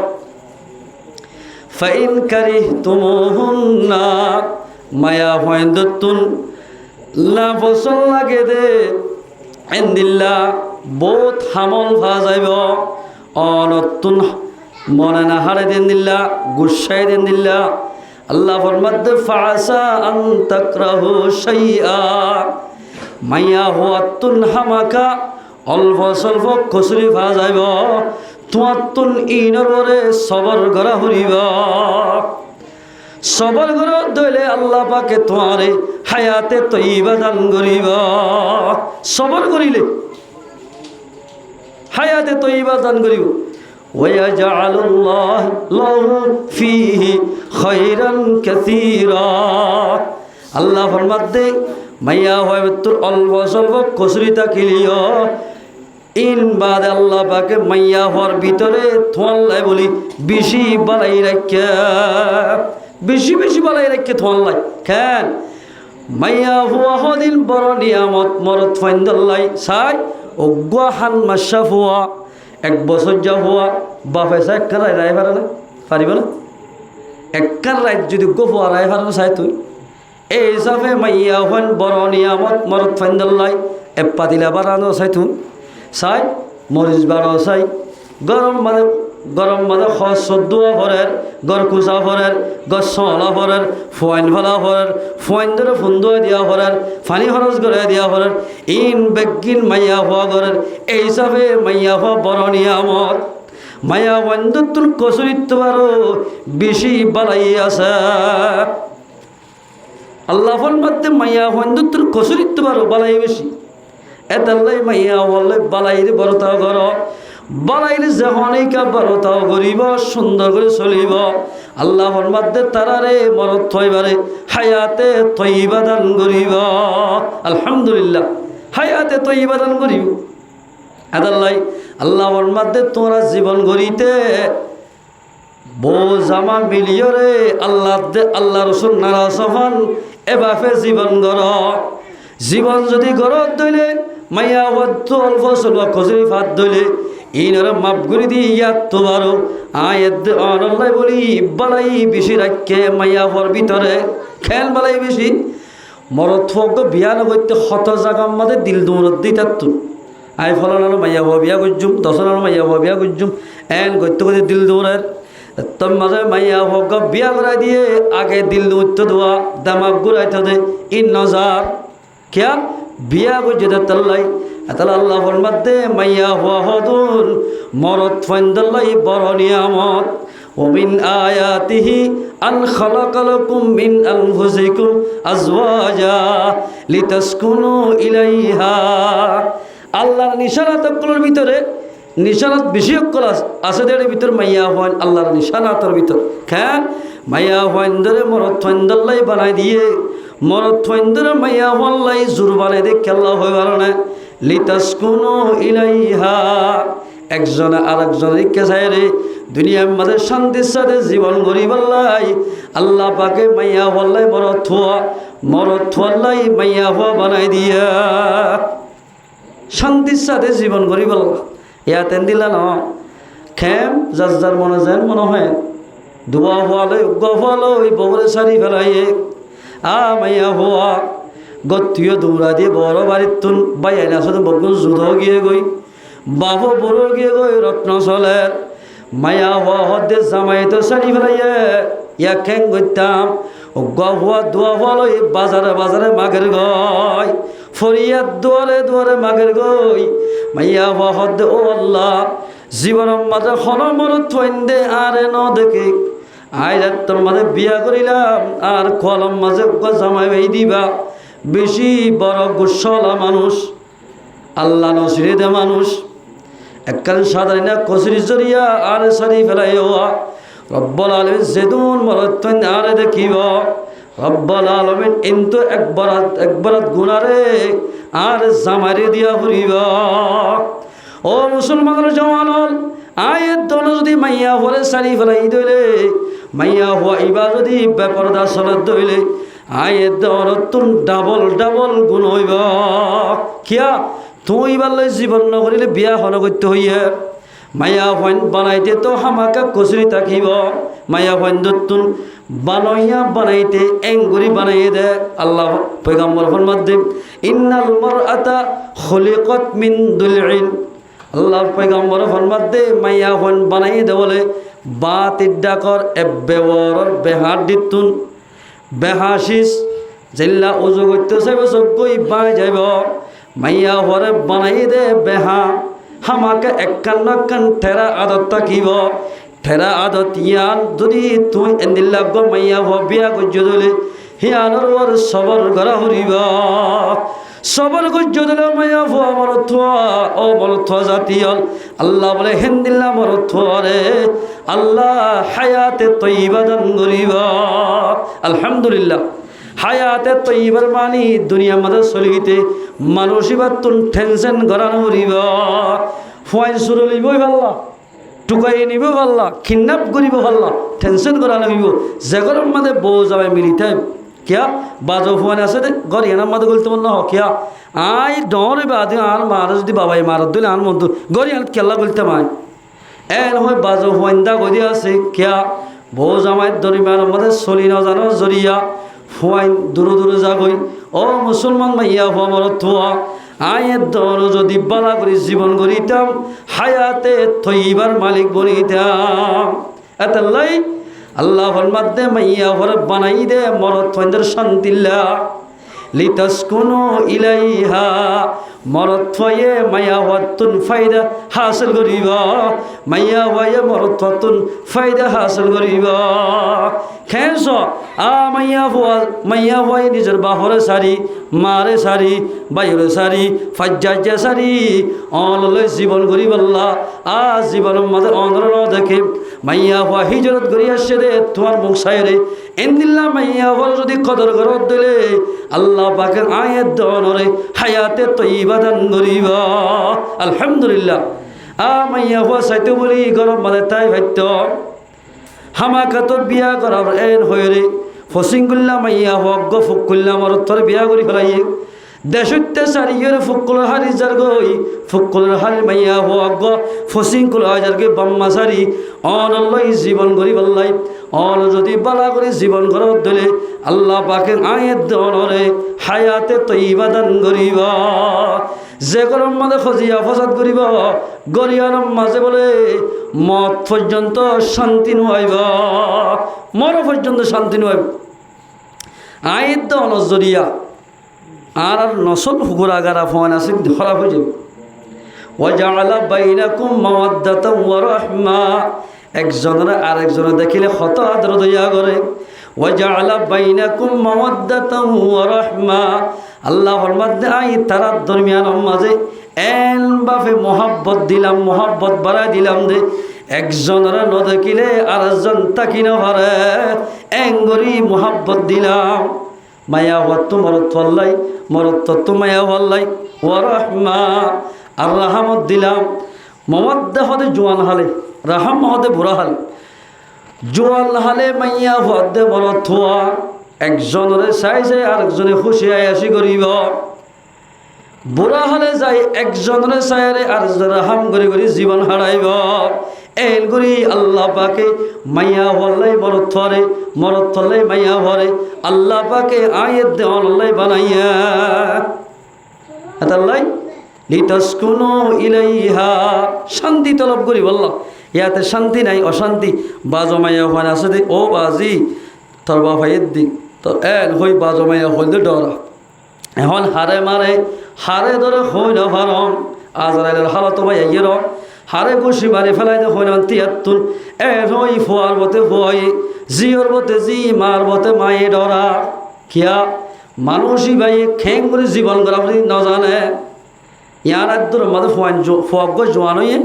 ফাইন কারিহতুমুহুন্না মায়া হয়ন্দতুন লা ফসল লাগে দে এন্দিল্লা বহুত হামল ভা যাইব অনতুন মনে না হারে দেন দিল্লা গুসাই দেন দিল্লা আল্লাহ ফরমাতে ফাসা আন তাকরাহু শাইআ মাইয়া হুয়াতুন হামাকা অল্প স্বল্প কসুরি ভা যাইব তোমার তুন ইনর বরে সবর করা হরিব সবর কর দইলে আল্লাহ পাকে তোমারে হায়াতে তৈবা দান করিব সবর করিলে হায়াতে তৈবা দান করিব ওয়াজআলুল্লাহ লাহু ফীহি খায়রান কাসীরা আল্লাহ ফরমাতে মাইয়া হয় তোর অল্প স্বল্প কসরিতা কিলিও ইন বাদ আল্লাহ পাকে মাইয়া হওয়ার ভিতরে থোয়াল্লাই বলি বেশি বালাই রাখা বেশি বেশি বালাই রাখে থোয়াল্লাই কেন মাইয়া হুয়া হদিন বড় নিয়ামত মরত ফাইন্দাল্লাই সাই অজ্ঞ হান মাসা হুয়া 1 বছর যা হুয়া বাপে সাই একটা রায় পারে না পারিব না একটা রায় যদি গোফা রায় পারে না চাই তুই এই হিসাবে মাইয়া হন বড় নিয়ামত মরত ফাইন্দাল্লাই এপাতিলা বাড়ানো চাই তুই চাই মরিচ বাড়ো চাই গরম মানে সদ্দুয়া ফরের গর কুচা ফরের গর সলা ফরের ফোয়াইন ফলা ফরের ফোয়াইন ধরে ফুন্দুয়া দিয়া ফরের ফানি খরচ করে দিয়া ফরের ইন বেগিন মাইয়া হওয়া ঘরের এই হিসাবে মাইয়া হওয়া বড় নিয়ামত মাইয়া বন্ধুত্বর কচুরিত বারো বেশি বালাই আছে আল্লাহর মধ্যে মাইয়া বন্ধুত্বর কচুরিত বারো বালাই বেশি এতাল্লাই মাইয়া বললে বালাইরে বড়তা ঘর বানাইলে যখনইকা বারোটাও করিব সুন্দর করে চলিব আল্লাহর মধ্যে তারারে মরত থইবারে হায়াতে তৈবা দান করিব আলহামদুলিল্লাহ হায়াতে তৈবা দান করিব আদাল্লাই আল্লাহর মধ্যে তোরা জীবন গড়িতে বউ জামা মিলিও রে আল্লাহ রসুল নারাজ হন এভাবে জীবন গড় জীবন যদি গড়ত দইলে মাইয়া অল্প চলবা খজুরি ফাত দইলে ইনারা মাপ করে দি ইয়াত তো বারো আল্লাহ বলি বালাই বেশি রাখে মাইয়া হর ভিতরে খেল বালাই বেশি মরত ফোক বিয়া নগরতে শত জাগার মাঝে দিল দৌড়ত দি তার আই ফলানো মাইয়া হওয়া বিয়া করছুম দশনানো মাইয়া হওয়া বিয়া করছুম এন করতে করতে দিল দৌড়ের তোর মাঝে মাইয়া হোক বিয়া করাই দিয়ে আগে দিল দৌড়তে দেওয়া দামাক ঘুরাইতে দে ইন নজার কেয়া বিয়া করছে তাল্লাই তাহলে আল্লাহর মধ্যে মাইয়া হওয়া হদুন মরত ফাইন্দাল্লাই বড় নিয়ামত ومن آياته أن خلق لكم من أنفسكم أزواجا لتسكنوا إليها আল্লাহর নিশানাতগুলোর ভিতরে নিশানাত বেশি অকল আছে দের ভিতর মাইয়া হওয়ান আল্লাহর নিশানাতর ভিতর হ্যাঁ মাইয়া হওয়ান ধরে মরত ফাইন্দাল্লাই বানাই দিয়ে মরত ফাইন্দরে মাইয়া হওয়াল্লাই জোর বানাই দিয়ে খেলা হয়ে গেল না লিতাসকুনু ইলাইহা একজনে আরেকজনের ইচ্ছা রে দুনিয়ার মধ্যে শান্তির সাথে জীবন গরিবাল্লাই আল্লাহ পাকে মাইয়া হওয়াল্লাই মরত থুয়াল্লাই মাইয়া হওয়া বানাই দিয়া শান্তির সাথে জীবন গরিবাল্লা ইয়াতেন দিলা না খেম যার যার মনে যায় মনে হয় দুয়া হওয়ালে উগ্র হওয়ালো ওই ববরে সারি ফেলাইয়ে মাইয়া হওয়া গত্তীয় দৌড়া দিয়ে বড় বাড়ির তুন বাই আইনা সাথে বগুন যুদ্ধ গিয়ে গই বাবু বড় গিয়ে গই রত্ন চলের মায়া হওয়া হদ্দে জামাই তো সারি ফেলাইয়ে ইয়া খেং গইতাম উগ্র হওয়া দোয়া হওয়ালো এই বাজারে বাজারে মাগের গয় ফরিয়াদ দুয়ারে দুয়ারে মাগের গই মাইয়া হওয়া হদ্দে ও আল্লাহ জীবনের মাঝে হনমরত থইন্দে আরে ন দেখে আইরাত তোর মাঝে বিয়া করিলাম আর কলম মাঝে জামাই ভাই দিবা বেশি বড় গুসলা মানুষ আল্লাহ নসিরে দে মানুষ এককাল সাধারণ কচুরি জরিয়া আর সারি ফেলাই হওয়া রব্বুল আলামিন যেদুন মরত আরে দেখিব রব্বুল আলামিন কিন্তু একবারাত গুনারে আর জামারে দিয়া ফুরিব ও মুসলমানের জওয়ানল আয়ের দল যদি মাইয়া হলে সারি ফেলাই দইলে মাইয়া হওয়া এবার যদি বেপরদা চলত দইলে আয়ের দল তুন ডাবল ডাবল গুণ হইব কিয়া তুই বাল্লে জীবন নকরিলে বিয়া হন করতে হইয়ে মাইয়া হইন বানাইতে তো হামাকা কচুরি থাকিব মাইয়া হইন দত্তুন বানাইয়া বানাইতে এঙ্গুরি বানাইয়ে দে আল্লাহ পয়গম্বর ফরমাতে ইন্নাল মারআতা খুলিকাত মিন দুলইন আল্লাহর পয়গম্বর ফরমাতে মাইয়া হইন বানাইয়ে দে বলে বাতির ডাকর এবেওর বেহার দিতুন বেহাশিস জেল্লা ওজো করতে চাইব সবই বাই যাইব মাইয়া হরে বানাই দে বেহা হামাকে একখান ঠেরা আদত থাকিব ঠেরা আদত ইয়ান যদি তুই এন্দিল্লা গো মাইয়া হ বিয়া গজ্য দিলে হিয়ানোর ওর সবর গড়া হরিব সবর গজ্য দিলে মাইয়া হ আমার থোয়া ও বল থোয়া জাতীয়ল আল্লাহ বলে হেন্দিল্লা মর থোয়ারে আল্লাহ হায়াতে তৈবা দান করিব আলহামদুলিল্লাহ হায়াতে তৈবার মানি দুনিয়ার মধ্যে চলিতে মানুষ এবার তুন টেনশন গড়ানো করিব ফুয়াই সুর লইবই পাল্লা টুকাই নিব পাল্লা কিডন্যাপ করিব পাল্লা টেনশন গড়ানো হইব যেগরের মধ্যে বউ যাবে মিলিতে কিয়া বাজো ফুয়ান আছে দে ঘর এনার মধ্যে গলতে বলল কিয়া আই ডর বাদে আর মার যদি বাবাই মারত দিলে আর মন্দ গড়ি আর কেল্লা গলতে মায় এন হয় বাজো ফুয়াইন্দা গদি আছে কিয়া বউ জামাই দরিমার মধ্যে চলি না জানো জরিয়া ফুয়াইন দূরে দূরে যাগই ও মুসলমান মাইয়া হওয়া মরত থোয়া আয়ের দল যদি বালা করে জীবন গড়িতাম হায়াতে থইবার মালিক বনিতাম এতাল্লাই আল্লাহর মধ্যে মাইয়া হর বানাই দে মরত থইন্দের শান্তিল্লা লিতাসকুনু ইলাইহা মরত ফয়ে মায়া হওয়াতুন ফায়দা হাসিল করিব মায়া হয়ে মরত ফতুন ফায়দা হাসিল করিব খেস মাইয়া হয়ে নিজের বাহরে সারি মারে সারি বাইরে সারি ফাজ্জা সারি অনলৈ জীবন করিব আল্লাহ জীবনের মাঝে অনর দেখে মাইয়া হওয়া হিজরত করি আসছে দে তোমার মুখ সাইরে এন্দিল্লা মাইয়া হওয়ার যদি কদর করত দিলে আল্লাহ পাকের আয়াত দনরে হায়াতে তৈবা দান করিব আলহামদুলিল্লাহ মাইয়া হওয়া চাইতে বলি গরম মাঝে তাই ভাইত হামাকাতো বিয়া করার এন হয়ে ফসিংগুল্লা মাইয়া হক গ ফুকুল্লা মরত্থর বিয়া করি ফেলাই দেশতে সারিয়ের ফুকুল হারি যার গই ফুকুল হারি মাইয়া হক গ ফসিংকুল হাজারকে বাম্মা সারি অনল্লাই জীবন করি বললাই অন যদি বালা করে জীবন করত দিলে আল্লাহ পাকে আয়ের দনরে হায়াতে তৈবা দান করিব যে গরম মাঝে খজিয়া ফসাদ করিব গরিয়ার মাঝে বলে মত পর্যন্ত শান্তি নইব মর পর্যন্ত শান্তি নইব আয়ের দন জরিয়া আর নসল হুকুরাগারা ফোন আছে খারাপ হয়ে যাবে ওয়াজআলা বাইনাকুম মাওয়াদ্দাতাও ওয়া রাহমা একজনের আরেকজনের দেখিলে কত আদর দয়া করে ওয়াজআলা বাইনাকুম মাওয়াদ্দাতাও ওয়া রাহমা আল্লাহ ফরমাতে আই তারা দরমিয়ানের মাঝে এন বাফে মোহাব্বত দিলাম মোহাব্বত বাড়াই দিলাম দে একজনের ন দেখিলে আরেকজন তাকি না পারে এঙ্গরি মোহাব্বত দিলাম মায়া হওয়ার মরত হল্লাই মরত তো মায়া হল্লাই ও রহমা আর রাহামত দিলাম মমদ্দা হদে জোয়ান হালে রাহাম হদে বুড়া হালে জোয়ান হালে মাইয়া হদে মরত হওয়া একজনের চাই যায় আরেকজনে খুশি আয়াসি করিব বুড়া হলে যাই একজনের চাইরে আরেকজনে রাহাম করে করে জীবন হারাইব এল করি আল্লাহ পাকে মাইয়া হল্লাই মরত হল্লাই মাইয়া হরে আল্লাহ পাকে আয়ের দেওয়াল্লাই বানাইয়া এতাল্লাই লিতাসকুনু ইলাইহা শান্তি তলব করি বললাম ইয়াতে শান্তি নাই অশান্তি বাজো মাইয়া হওয়ান আছে দে ও বাজি তোর বাপাইয়ের দিক তোর এন হই বাজো মাইয়া হইলে ডরা এখন হারে মারে হারে ধরে হই না ভারম আজরাইলের হালত মাইয়া ইয়ের হারে বসি মারি ফেলাই দে হইন তিয়াত্তর এন হই ফোয়ার বতে ফোয়াই জিওর বতে জি মার বতে মায়ে ডরা কিয়া মানুষই ভাই খেং করে জীবন করা বলি ন জানে ইয়ার একদর মাঝে ফোয়াগ জোয়ান হইয়ে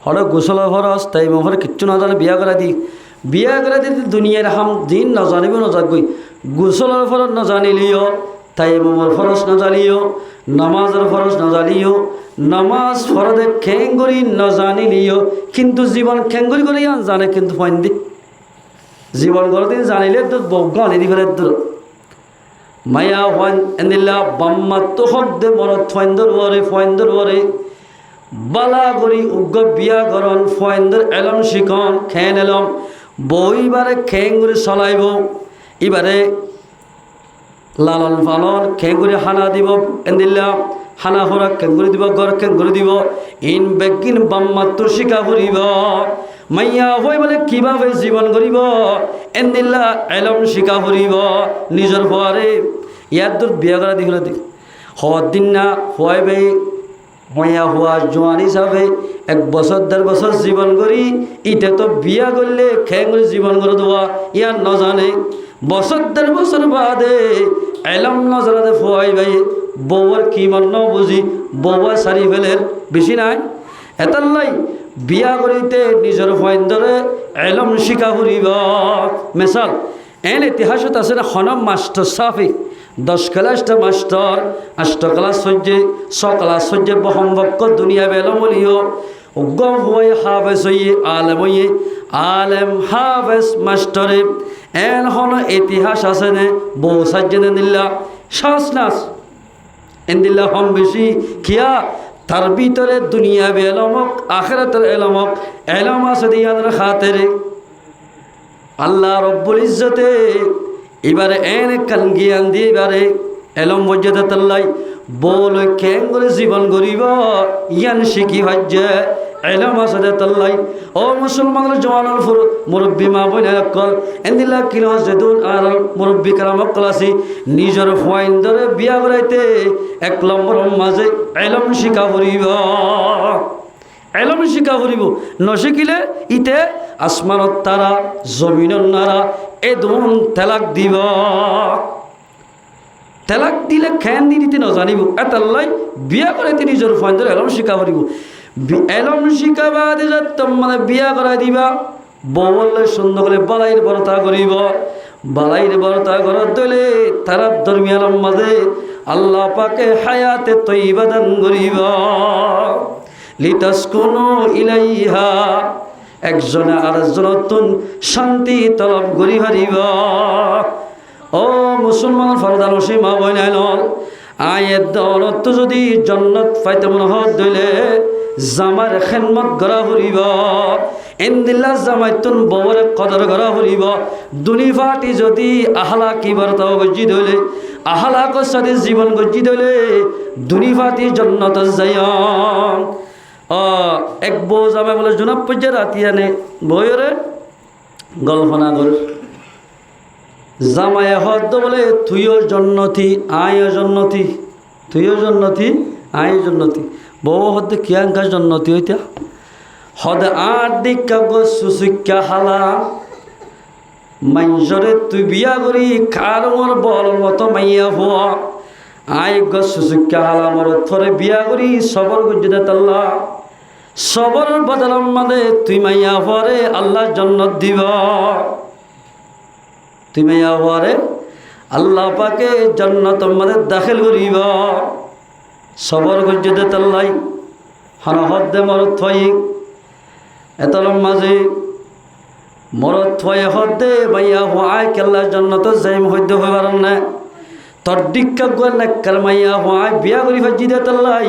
হরে গোসল খরচ তাই মোহরে কিচ্ছু না জানে বিয়া করে দি দুনিয়ার হাম দিন ন জানিব নজাক গই গোসলের ফরজ ন জানিলিও তাই মোমর ফরজ ন জানিও নামাজের ফরজ ন জানিও নামাজ ফরদে খেঙ্গরি ন জানিলিও কিন্তু জীবন খেঙ্গরি করে ইয়ান জানে কিন্তু ফাইন দি জীবন করে দিন জানিলে তো বজ্ঞানি দি ফেলে দূর মায়া ফাইন এনিলা বাম্মা তো হদ্দে মরত ফাইন্দর ওরে বালা করি উগ্র বিয়া করন ফাইন্দর এলম শিখন খেন এলম বইবারে খেঙ্গুরি চলাইব এবারে লালন পালন খেঙ্গুরি হানা দিব এনিলা হানা হরা খেঙ্গুরি দিব গড় খেঙ্গুরি দিব ইন বেগিন বাম্মাত্র শিকা করিব মাইয়া হই বলে কিভাবে জীবন করিব এনিলা এলম শিকা করিব নিজের ভরে ইয়ার দূর বিয়া করা দিলে দেখ হওয়ার দিন না হইবে মাইয়া হওয়া জোয়ান হিসাবে 1 বছর 1.5 বছর জীবন করি ইটা তো বিয়া করলে খেঙ্গুরি জীবন করে দেওয়া ইয়ার ন জানে বছর 1.5 বছর বাদে এলম নজরাতে ফোয়াই ভাই বউর কি মন ন বুঝি বউয়া সারি ফেলের বেশি নাই এতাল্লাই বিয়া করিতে নিজের ফাইন্দরে এলম শিকা করিব মেসাল এন ইতিহাসত আছে না খনম মাস্টার সাফি 10 ক্লাসটা মাস্টার 8 ক্লাস সহ্যে 6 ক্লাস সহ্যে বহম্বক দুনিয়া বেলমলিও উগম হয়ে হাফেজ হইয়ে আলেম হাফেজ মাস্টারে এন হন ইতিহাস আছে নে বউ সাজ্জেনে দিল্লা শ্বাস নাস এন দিল্লা হম বেশি কিয়া তার ভিতরে দুনিয়া বেলমক আখিরাতের এলমক এলম আছে দিয়ানের খাতেরে আল্লাহ রব্বুল ইজ্জতে এবারে এন কান জ্ঞান দিয়ে এবারে এলম মর্যাদা তাল্লাই বল কেঙ্গরে জীবন গরিব ইয়ান শিখি ভাজ্যে এলম আছে দে তাল্লাই ও মুসলমানের জওয়ানুল মুরব্বী মা বোনের কল এন্দিলা কিলো যেদুন আর মুরব্বী কারাম কলাসি নিজের ফুয়াইন্দরে বিয়া করাইতে 1 নম্বর মাঝে এলম শিখা করিব এলম শিখা করিব নশিকিলে ইতে আসমানত তারা জমিনের নারা এ দুন তেলাক দিব তেলাক দিলে খেন দি দিতে নজানিব এতাল্লাই বিয়া করাইতে নিজের ফুয়াইন্দরে এলম শিখা করিব এলম শিখা বাদে যাত মানে বিয়া করাই দিবা বউলে সুন্দর করে বালাইর বরতা করিব বালাইর বরতা করার দলে তারা দরমিয়ানের মাঝে আল্লাহ পাকে হায়াতে তৈবা দান করিব লিতাসকুনু ইলাইহা একজনে আরেকজনতুন শান্তি তলব করি হারিব ও মুসলমান ফরদান সীমা বইনাইল আয়ের দৌলত যদি জন্নত পাইতে মনে হত দইলে জামার খেদমত করা হরিব এন্দিল্লা জামাইতুন বউরে কদর করা হরিব দুনি ফাটি যদি আহলা কি বর্তাও গজি দইলে আহলা কসাদি জীবন গজি দইলে দুনি ফাটি জন্নত যাইম এক বউ জামাই বলে জনাব পর্যায়ে রাতি আনে বইরে গল্পনা কর জামাই হদ বলে তুইও জন্নতি আয়ও জন্নতি তুইও জন্নতি আয় জন্নতি বউ হতে কিয়াঙ্কা জন্নতি হইতা হদ আট দিকা সুশিক্ষা হালা মাইজরে তুই বিয়া করি কার মোর বল মতো মাইয়া হওয়া আয় সুশিক্ষা হালা মোর থরে বিয়া করি সবর গুজরে তাল্লা সবর বদলম মানে তুই মাইয়া হওয়ারে আল্লাহ জন্নত দিব তুই মাইয়া হওয়ারে আল্লাহ পাকে জন্নত মানে দাখিল করিব সবর গুজরে তাল্লাই হনহদ দে মরত থই এতলম মাঝে মরত থই হদ দে মাইয়া হওয়ায় কেল্লা জন্নত যাইম হইতে হইবার না তোর দিক্কা গোল নাক্কার মাইয়া হওয়ায় বিয়া করি ভাজি দে তাল্লাই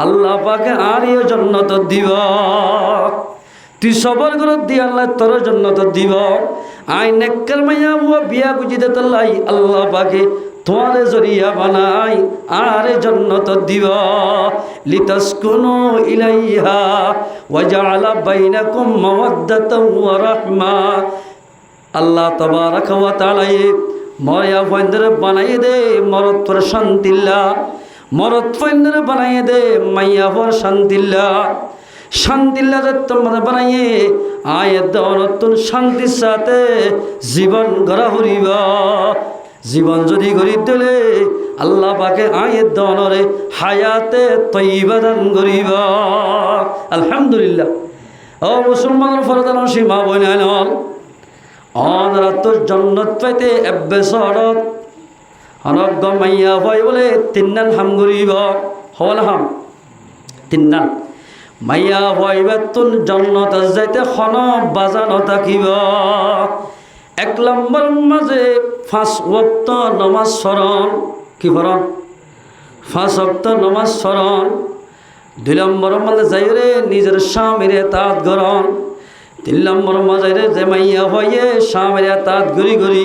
আল্লাহ পাকে আর ইয়ে জন্নত দিব তুই সবর করত দি আল্লাহ তোর জন্নত দিব আই নাক্কার মাইয়া হওয়া বিয়া গুজি দে তাল্লাই আল্লাহ পাকে তোমারে জরিয়া বানাই আরে জন্নত দিব লিতাসকুনু ইলাইহা ওয়া জাআলা বাইনাকুম মাওয়াদ্দাতাও ওয়া রাহমা আল্লাহ তাবারাকা ওয়া তাআলা ময়া ফন্দরে বানাই দে মরত পর শান্তিল্লা মরত ফন্দরে বানাই দে মাইয়া পর শান্তিল্লা শান্তিল্লা তোমরা বানাইয়ে আয়াত নতুন শান্তির সাথে জীবন গড়া হরিবা জীবন যদি গড়ি দিলে আল্লাহ পাকে আয়ের দনরে হায়াতে তৈবা দান করিবা আলহামদুলিল্লাহ ও মুসলমানের ফরদান সীমা বইনাল অনরাত জন্নত পাইতে এব্বে সরত অনগ্য মাইয়া ভাই বলে তিন্নান হাম করিব হল হাম তিন্নান মাইয়া ভাই বেতুন জন্নত যাইতে খন বাজানো থাকিব 1 নম্বর মাঝে 5 ওয়াক্ত নামাজ স্মরণ কি ফরণ 5 ওয়াক্ত নামাজ স্মরণ 2 নম্বর মাঝে যাইরে নিজের স্বামীর এতাত গ্রহণ 3 নম্বর মাঝে যে মাইয়া হয়ে স্বামীর এতাত গরি গরি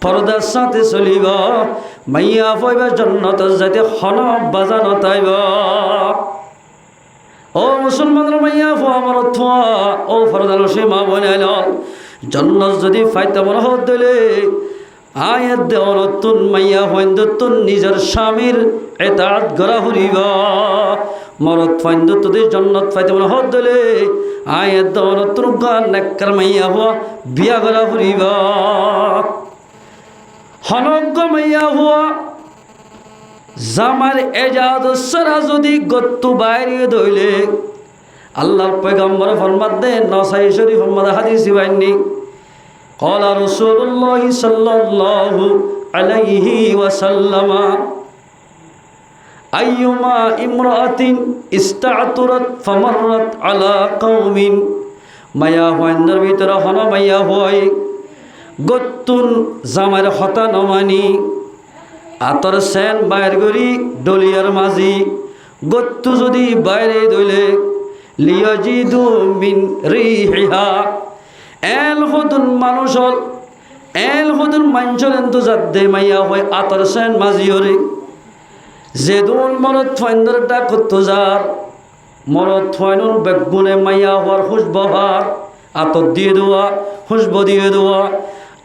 পর্দার সাথে চলিব মাইয়া হইবা জন্নত যাইতে খন বাজানো তাইব ও মুসলমানের মাইয়া হো আমার থোয়া ও ফরদাল সীমা বনাইল জন্নত যদি ফাইতে মনে হত দিলে আয়াত দেওয়া নতুন মাইয়া ফাইন্দতুন নিজের স্বামীর এতাত গড়া হরিব মরত ফাইন্দত যদি জন্নত ফাইতে মনে হত দিলে আয়াত দেওয়া নতুন গান নেকর মাইয়া হওয়া বিয়া গড়া হরিব হনজ্ঞ মাইয়া হওয়া জামার এজাদ সারা যদি গত্তু বাইরে দইলে আল্লাহর পয়গম্বর ফরমাত দেন নসাই শরীফ মধ্যে হাদিস বাইনি قال رسول الله صلى الله عليه وسلم أيما امرأة استعطرت فمرت على قوم মায়া হওয়ার ভিতরে হন মাইয়া হয় গত্তুন জামার হতা নমানি আতর সেন বাইর গরি ডলিয়ার মাঝি গত্তু যদি বাইরে দইলে লিয়াজিদু মিন রিহিহা এল হুদুন মানুষল এল হুদুন মাঞ্চল এন্তু যাদ্দে মাইয়া হয় আতর সেন মাঝি হরে যেদুন মনত ফাইন্দরটা কত যার মরদ থয়নুর বেগুনে মাইয়া হওয়ার খুশবহার আতর দিয়ে দেওয়া খুশব দিয়ে দেওয়া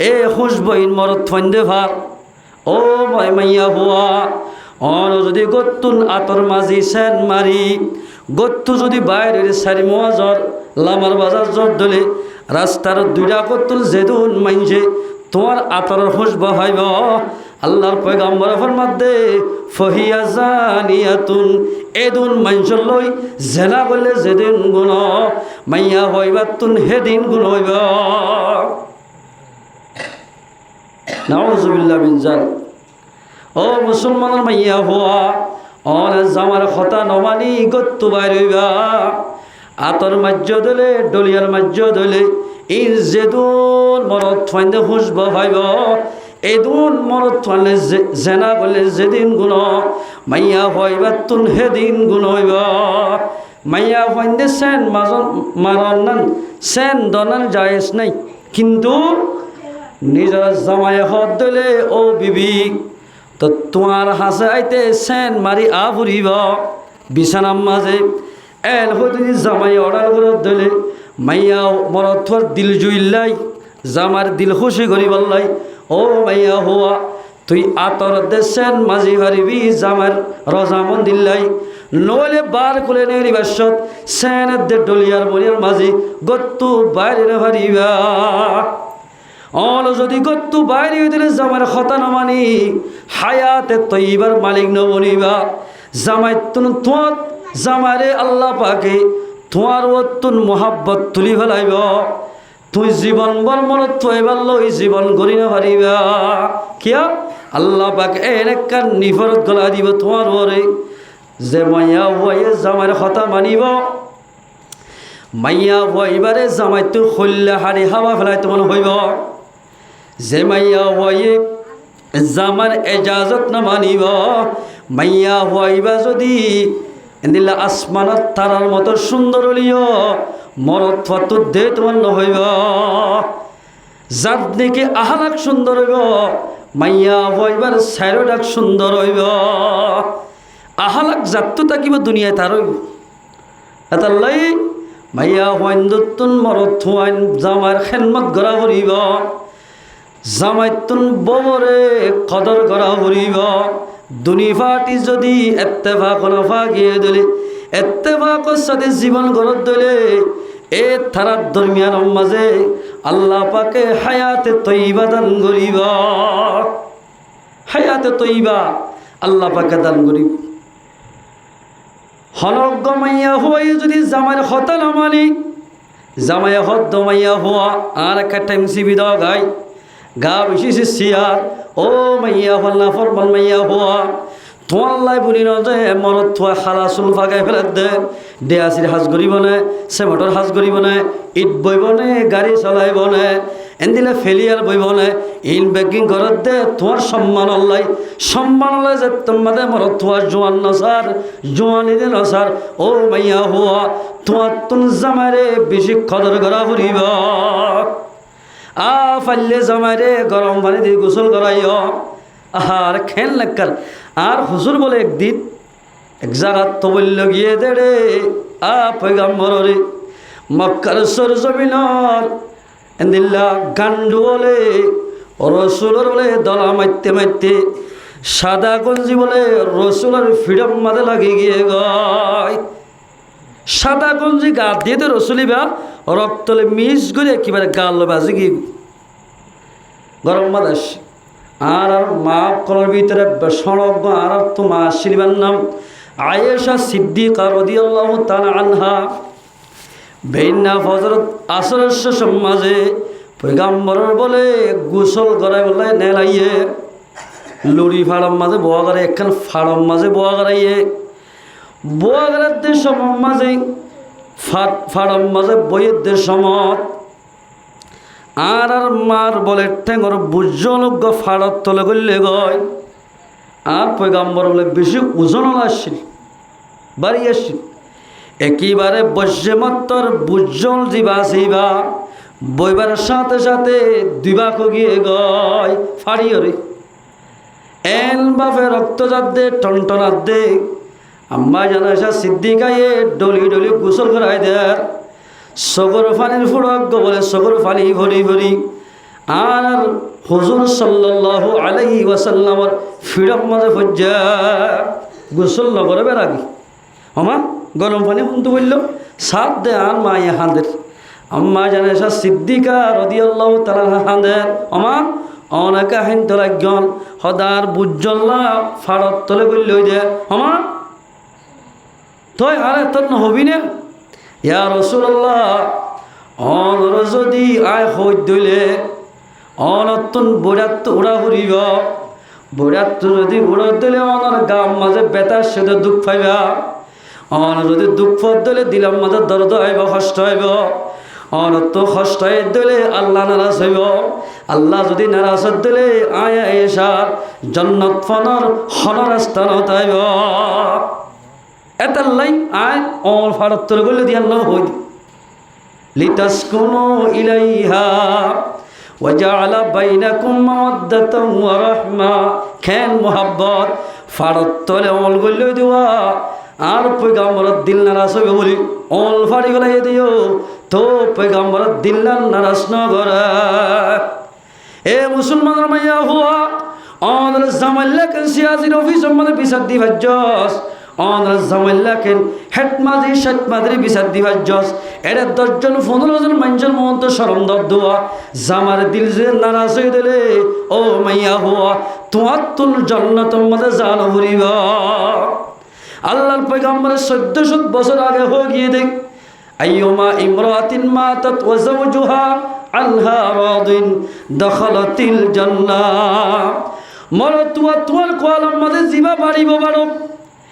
এ খুশবইন মরদ থইন্দে ভার ও মাইয়া হওয়া অন যদি গত্তুন আতর মাঝি সেন মারি গত্তু যদি বাইরের সারি মোয়াজর লামার বাজার জর দলে রাস্তার দুইটা গত্তুল যেদুন মাইনছে তোমার আতরের খুশব হইব আল্লাহর পয়গম্বর ফরমাদে ফহিয়া জানিয়াতুন এদুন মাইনসর লই জেনা বললে যেদিন গুণ মাইয়া হইবাতুন হেদিন গুণ হইব নাউজুবিল্লাহ মিন জালিক ও মুসলমানের মাইয়া হওয়া অন জামার কথা নমানি গত্তু বাইর হইবা আতর মাজ্য দলে ডলিয়ার মাজ্য দলে এই যেদুন মরদ ফাইন্দে খুশব ভাইব এদুন মরদ ফাইলে জেনা বলে যেদিন গুণ মাইয়া হইবা তুন হেদিন গুণ হইব মাইয়া ফাইন্দে সেন মারন সেন দনান জায়েজ নাই কিন্তু নিজের জামাই হদ দলে ও বিবি তো তোমার হাসে আইতে সেন মারি আফুরিব বিছানার মাঝে এল হইতে জামাই অর্ডার করে দিলে মাইয়া মরথর দিল জুইল্লাই জামার দিল খুশি করি বললাই ও মাইয়া হওয়া তুই আতর দেশেন মাঝি হারিবি জামার রজামন দিল্লাই নইলে বার করে নেই বাসত সেনের দে ডলিয়ার মরিয়ার মাঝি গত্তু বাইরে হারিবা অল যদি গত্তু বাইরে দিলে জামার খতা নমানি হায়াতে তৈবার মালিক নবনিবা জামাই তুন তোমার জামারে আল্লাহ পাকে তোমার অতুন মোহাব্বত তুলি ফেলাইব তুই জীবন বর মনত থইবার লই জীবন করি না পারিবা কিয়া আল্লাহ পাকে এনেকার নিফরত গলা দিব তোমার ওরে যে মাইয়া হয়ে জামার খতা মানিব মাইয়া হইবারে জামাই তুই খল্লা হারি হাওয়া ফেলাই তোমার হইব যে মাইয়া হয়ে জামার এজাজত না মানিব মাইয়া হইবা যদি এদিলা আসমানত তারার মতো সুন্দর হলিও মরদ ফাতুর দে তোমার নহইব যার দিকে আহালাক সুন্দর হইব মাইয়া হইবার সাইরোডাক সুন্দর হইব আহালাক জাতু থাকিব দুনিয়ায় তার হইব এতাল্লাই মাইয়া হইন দুতুন মরদ হইন জামার খেদমত গড়া করিব জামাইতুন ববরে কদর করা করিব দুনিফাটি যদি এত্তেফাক নফা গিয়ে দিলে এত্তেফাকর সাথে জীবন গড়ত দিলে এ থারার দরমিয়ান মাঝে আল্লাহ পাকে হায়াতে তৈবা দান করিব হায়াতে তৈবা আল্লাহ পাকে দান করিব হনজ্ঞ মাইয়া হয়ে যদি জামাই হতা নামানি জামাই হদ্দ মাইয়া হওয়া আর একটা টাইম সিবি দাও গাই গা বেশি সিয়ার ও মাইয়া হল্লা ফরমান মাইয়া হওয়া তোমাল্লাই বলি ন যে মরত থোয়া খালা চুল ফাগাই ফেলে দে আসির সাজ করিব নে চেমটৰ সাজ করিব নে ইট বইব নে গাড়ি চলাইব নে এদিলে ফেলিয়ার বইব নে ইন বেকিং ঘরত দে তোমার সম্মান অল্লাই যে তোমাদের মরত থোয়া জোয়ান নসার জোয়ানি দে নসার ও মাইয়া হওয়া তোমার তুন জামারে বেশি কদর করা ফুরিব ফাল্লে জামাইরে গরম পানি দিয়ে গোসল করাইও আর খেল নাকার আর হুজুর বলে একদিন এক জায়গা তবল্য গিয়ে দেড়ে পয়গাম্বরে মক্কার সরজমিনর এদিল্লা গান্ডু বলে রসুলর বলে দলা মারতে মারতে সাদা গঞ্জি বলে রসুলের ফিডম মাঝে লাগে গিয়ে গয় সাদা গঞ্জি গা দিয়ে তো রসুলিবা রক্তলে মিস করে একেবারে গাল বাজে গিয়ে গরম মাদাস আর মা কলার ভিতরে সড়ক আর তো মা শিলিবার নাম আয়েশা সিদ্দিকা রাদিয়াল্লাহু তাআলা আনহা বেইনা ফজরত আসরের সমাজে পয়গাম্বরের বলে গোসল করাই বলে নেলাইয়ে লুড়ি ফাড়ম মাঝে বোয়া করে একখান ফাড়ম মাঝে বোয়া করাইয়ে বোয়া করার দেশ মাঝে ফাড়ম মাঝে বইয়ের দেশ সমত আর মার বলে ঠেঙর বুঝলোক ফাড়ত তলে গলে গয় আর পয়গাম্বর বলে বেশি ওজন আসছিল বাড়ি আসছিল একেবারে বসে মাত্র বুঝল দিবা সিবা বইবার সাথে সাথে দিবাক গিয়ে গয় ফাড়িও রে এন বাপে রক্ত যাত দে টনটনাত দে আম্মা জানা এসা সিদ্দিকায়ে ডলি ডলি গোসল করাই দেয় সগর পানির ফুড়ক বলে সগর পানি ভরি ভরি আর হুজুর সাল্লাল্লাহু আলাইহি ওয়াসাল্লামর ফিরক মাঝে ফজ্জা গোসল নগরে বেরাগি আমা গরম পানি শুনতে বলল সাত দে আন মায়ে হাঁদের আম্মা জানে এসা সিদ্দিকা রাদিয়াল্লাহু তাআলা হাঁদের আমা অনেকা হিন্ত লাগন হদার বুজ্জল্লা ফাড়ত তলে বলল দে আমা তই আরে তোর নহবি না ইয়া রাসূলুল্লাহ অনর যদি আয় হই দইলে অনতন বড়াত উড়া হরিব বড়াত যদি উড়া দিলে অনর গাম মাঝে বেতার সাথে দুঃখ পাইবা অন যদি দুঃখ দিলে দিলাম মাঝে দর্দ হইব কষ্ট হইব অনত কষ্ট দিলে আল্লাহ নারাজ হইব আল্লাহ যদি নারাজ দিলে আয় এসা জন্নত ফনর হনর স্থানত হইব এটার লাই আয় অল ফাড়ত তোলে বললে দিয়ে আল্লাহ হই লিতাসকুনু ইলাইহা ওয়াজআলা বাইনাকুম মাওয়াদ্দাতান ওয়া রাহমা খান মুহাব্বত ফাড়ত তোলে অল গল্লে দিওয়া আর পয়গাম্বরের দিল নারাজ হইবে বলি অল ফাড়ি গলাই দিও তো পয়গাম্বরের দিল নারাজ ন করে এ মুসলমানের মাইয়া হুয়া অনর জামাল্লাকেন সিয়াসির অফিস সম্বন্ধে বিচার দিবাজ্জস অনর জামাল্লাকেন হেটমাদি শেটমাদি বিচার দিবাজ্জস এরা 10 জন 15 জন মানুষের মন্ত শরম দোয়া জামার দিল যে নারাজ হয়ে দিলে ও মাইয়া হুয়া তোমার তুল জান্নাতের মধ্যে জানো হরিবা আল্লাহর পয়গম্বরের 1400 বছর আগে হয়ে গিয়ে দেখ আইয়ুমা ইমরাতিন মাতাত ওয়া যাওজুহা আনহা রাদিন দখালাতিল জান্নাহ মরতুয়া তোর কলম মধ্যে জিবা বাড়িব বাড়ো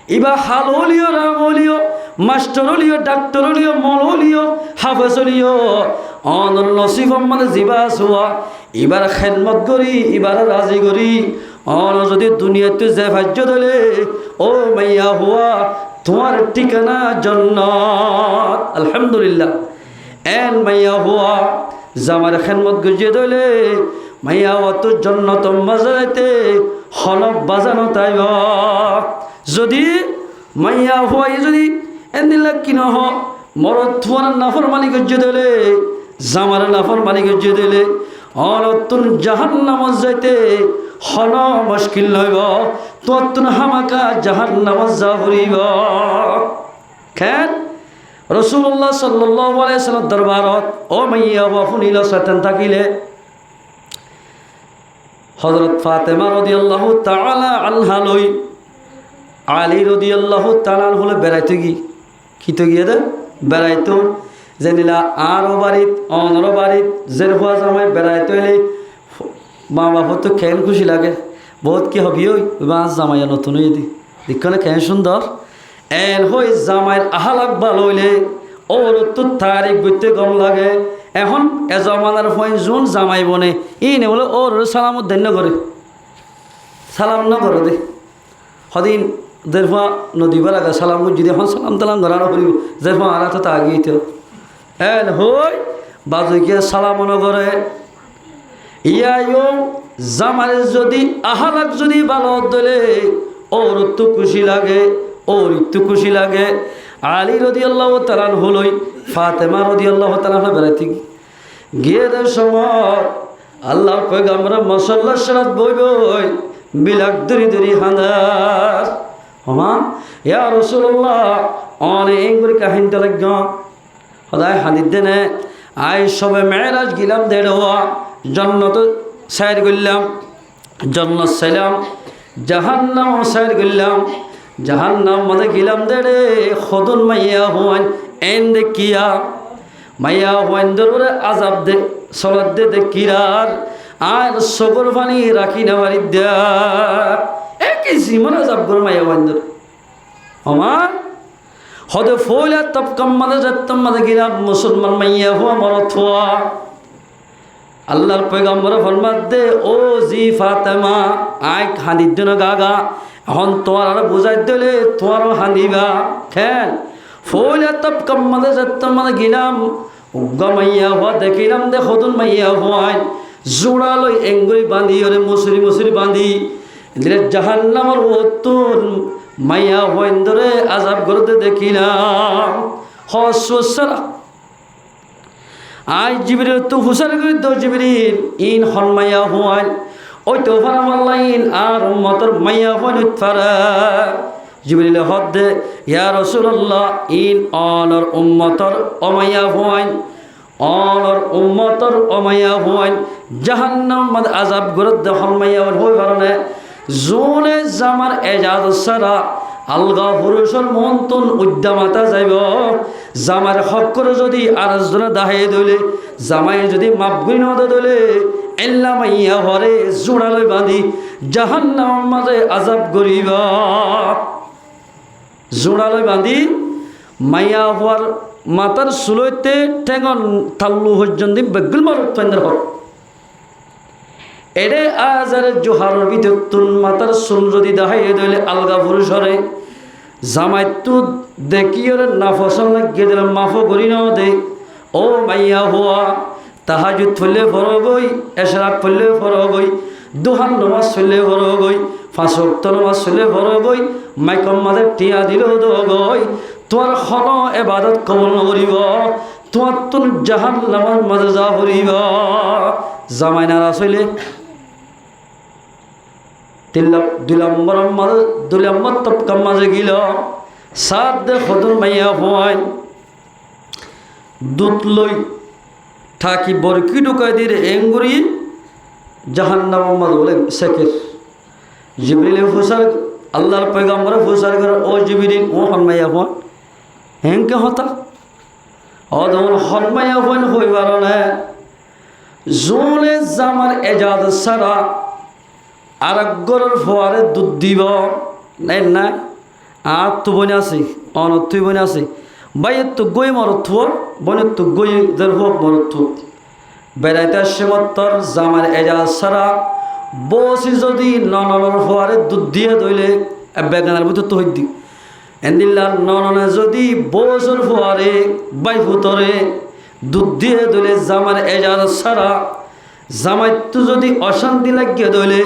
ইবা হাললিও রামলিও মাস্টারলিও ডাক্তারলিও মললিও হাফেজলিও অনর নসিব মানে জিবা সোয়া এবার খেদমত করি এবার রাজি করি অন যদি দুনিয়াতে যে ভাজ্য দলে ও মাইয়া হুয়া তোমার ঠিকানা জান্নাত আলহামদুলিল্লাহ এন মাইয়া হুয়া জামার খেদমত গুজিয়ে দলে মাইয়া অত জান্নাত মজাইতে হনব বাজানো তাইব যদি মাইয়া হুয়াই যদি এদিলা কি নহ মরদ তোমার নাফর মালিক গুজিয়ে দিলে জামার নাফর মালিক গুজিয়ে দিলে অনতুন জাহান্নাম যাইতে হন মুশকিল নইব ততুন হামাকা জাহান্নাম যা হরিব কেন রাসূলুল্লাহ সাল্লাল্লাহু আলাইহি ওয়াসাল্লাম দরবারত ও মাইয়া ওয়া ফুনিল শয়তান থাকিলে হযরত ফাতেমা রাদিয়াল্লাহু তাআলা আনহা লই আলী রাদিয়াল্লাহু তাআলা হলে বেড়াইতে কি তো গিয়ে দে বেড়াইতো জেনিলা আরো বাড়িত অনর বাড়িত জের হওয়া জামাই বেড়াইতে এলে মা বাবা তো কেন খুশি লাগে বহুত কি হবি ওই মাছ জামাইয়া নতুন হয়ে দি দেখলে কেন সুন্দর এন হই জামাইয়ের আহালাক ভালো হইলে ওর তো তারিখ বুঝতে গম লাগে এখন এজমানার ফোন জুন জামাই বনে ই নে বলে ওর সালাম ধন্য করে সালাম না করে দে সদিন দেরফা নদী বেলাগে সালাম যদি এখন সালাম তালাম ধরানো করিব দেরফা আর তো আগিয়ে তো এন হই বাজুকে সালাম নগরে ইয়াইও জামাই যদি আহালাক যদি ভালো দলে ওর তো খুশি লাগে ওর তো খুশি লাগে আলী রাদিয়াল্লাহু তাআলা হলই ফাতেমা রাদিয়াল্লাহু তাআলা বেড়াইতে গিয়ে দেওয়ার সময় আল্লাহ পয়গম্বর মশল্লা শরাত বই বই বিলাক দরি দরি হাঁদার হমা ইয়া রাসূলুল্লাহ অনেক করে কাহিনীটা লাগ সদায় হাদিদ দেনে আই সবে মেরাজ গিলাম দেড়োয়া জন্নত সাইর করলাম জন্নত সাইলাম জাহান্নাম সাইর করলাম জাহান্নাম মধ্যে গিলাম দেড়ে খদুন মাইয়া হুয়ান এন দেখিয়া মাইয়া হুয়ান দরবারে আজাব দে সলাদ দে দেখিরার আর সগর পানি রাখি না বাড়ি দেয়া একই জীবন আজাব করে মাইয়া হুয়ান দর আমার হদে ফইলা তপকাম মাঝে যাত্তাম মাঝে গিলাম মুসলমান মাইয়া হুয়া মরত হওয়া আল্লাহর পয়গম্বর ফরমাত দে ও জি ফাতেমা আই হাঁদির জন্য গাগা এখন তোমার আর বুঝাই দিলে তোমারও হাঁদিবা খেন ফইলা তপকাম মাঝে যাত্তাম মাঝে গিলাম উগ্গা মাইয়া হওয়া দেখিলাম দে সদুন মাইয়া হওয়াই জোড়া লই এঙ্গুরি বাঁধি ওরে মুসুরি মুসুরি বাঁধি দিলে জাহান্নামর অতুন মাইয়া হইন্দরে আজাব করতে দেখিলাম হসরা আই জিবরিল তো হুসার করে তো জিবরিল ইন হন মাইয়া হওয়ান ওই তো ফারামাল্লাইন আর উম্মতর মাইয়া হওয়ান উৎফারা জিবরিল হদ্দে ইয়া রাসূলুল্লাহ ইন অনর উম্মতর অমাইয়া হওয়ান অনর উম্মতর অমাইয়া হওয়ান জাহান্নাম মদ আযাব গরদ হন মাইয়া হওয়ান কারণে জোনে জামার এজাজ সারা আলগা পুরুষের মন্তন উদ্দামাতা যাইব জামার হক করে যদি আরেকজনে দাহে দলে জামাই যদি মাপগুই নদ দলে এল্লা মাইয়া হরে জোড়ালে বাঁধি জাহান্নামের মাঝে আযাব করিব জোড়ালে বাঁধি মাইয়া হওয়ার মাতার সুলইতে ঠেঙন তাল্লু পর্যন্ত বেগুল মারুত্তন্দ্র হক এরে আজার জোহারের ভিতর মাতার চুল যদি দাহাইয়ে দইলে আলগা পুরুষরে জামাইতু দেখিওর না ফসল লাগিয়ে দিলাম মাফো করি ন দে ও মাইয়া হওয়া তাহাজুদ ফুললে ফরো গই এশরাক ফুললে ফরো গই দুহান নমাজ ফুললে ফরো গই 5 ওয়াক্ত নমাজ ফুললে ফরো গই মাইকম মাঝে টিয়া দিল দো গই তোমার হন এবাদত কবল নকরিব তোমার তুন জাহান্নামের মাঝে যা করিব জামাই নারাজ হইলে দুই নম্বর তপকার মাঝে গিল সাত দে সদর মাইয়া হওয়াই দুধ লই থাকি বরকি ঢুকাই দিয়ে এঙ্গুরি জাহান্নামের মাঝে বলে শেখের জিবরিল হুসার আল্লাহর পয়গম্বর হুসার করে ও জিবরিল ও হনমাইয়া হওয়া হেঙ্কে হতা ও তখন হনমাইয়া হইন হইবার না জোনে জামার এজাদ সারা আর গরের ফোয়ারে দুধ দিব নাই না আর তো বনে আছে অনত তুই বনে আছে বাইয়ের তো গই মরত বনের তো গই দের হোক মরত বেড়াইতে সেমত্তর জামার এজাজ ছাড়া বসি যদি ননর ফোয়ারে দুধ দিয়ে দইলে বেগানার ভিতর তো হইদি এন্দিল্লা নননে যদি বসর ফোয়ারে বাই ফুতরে দুধ দিয়ে দইলে জামার এজাজ ছাড়া জামাই তো যদি অশান্তি লাগিয়ে দইলে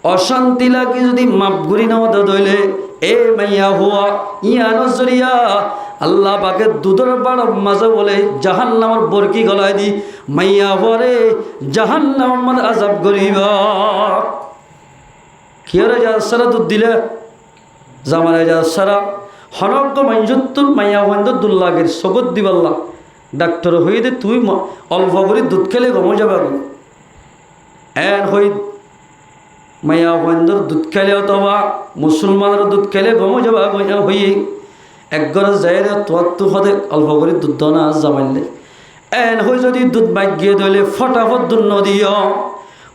অশান্তি লাগে যদি মাপগুড়ি নাও দইলে এ মাইয়া হওয়া ইয়া নজরিয়া আল্লাহ পাকে দুধর বাড় মাঝে বলে জাহান্নামের বরকি গলায় দি মাইয়া হরে জাহান্নামের মাঝে আযাব করিব কি রে যা সারা দুধ দিলে জামারে যা সারা হনক মাইজুত্তুল মাইয়া হন্দ দুল্লাগের সগত দিবাল্লা ডাক্তার হই দে তুই অল্প করে দুধ খেলে গমে যাবে এন হই মাইয়া হন্দর দুধ খেলে অথবা মুসলমানের দুধ খেলে গমে যাবা হই একগর যায় তোর তো হদে অল্প করে দুধ না জামাইলে এন হই যদি দুধ মাগিয়ে দইলে ফটাফট দুধ নদিও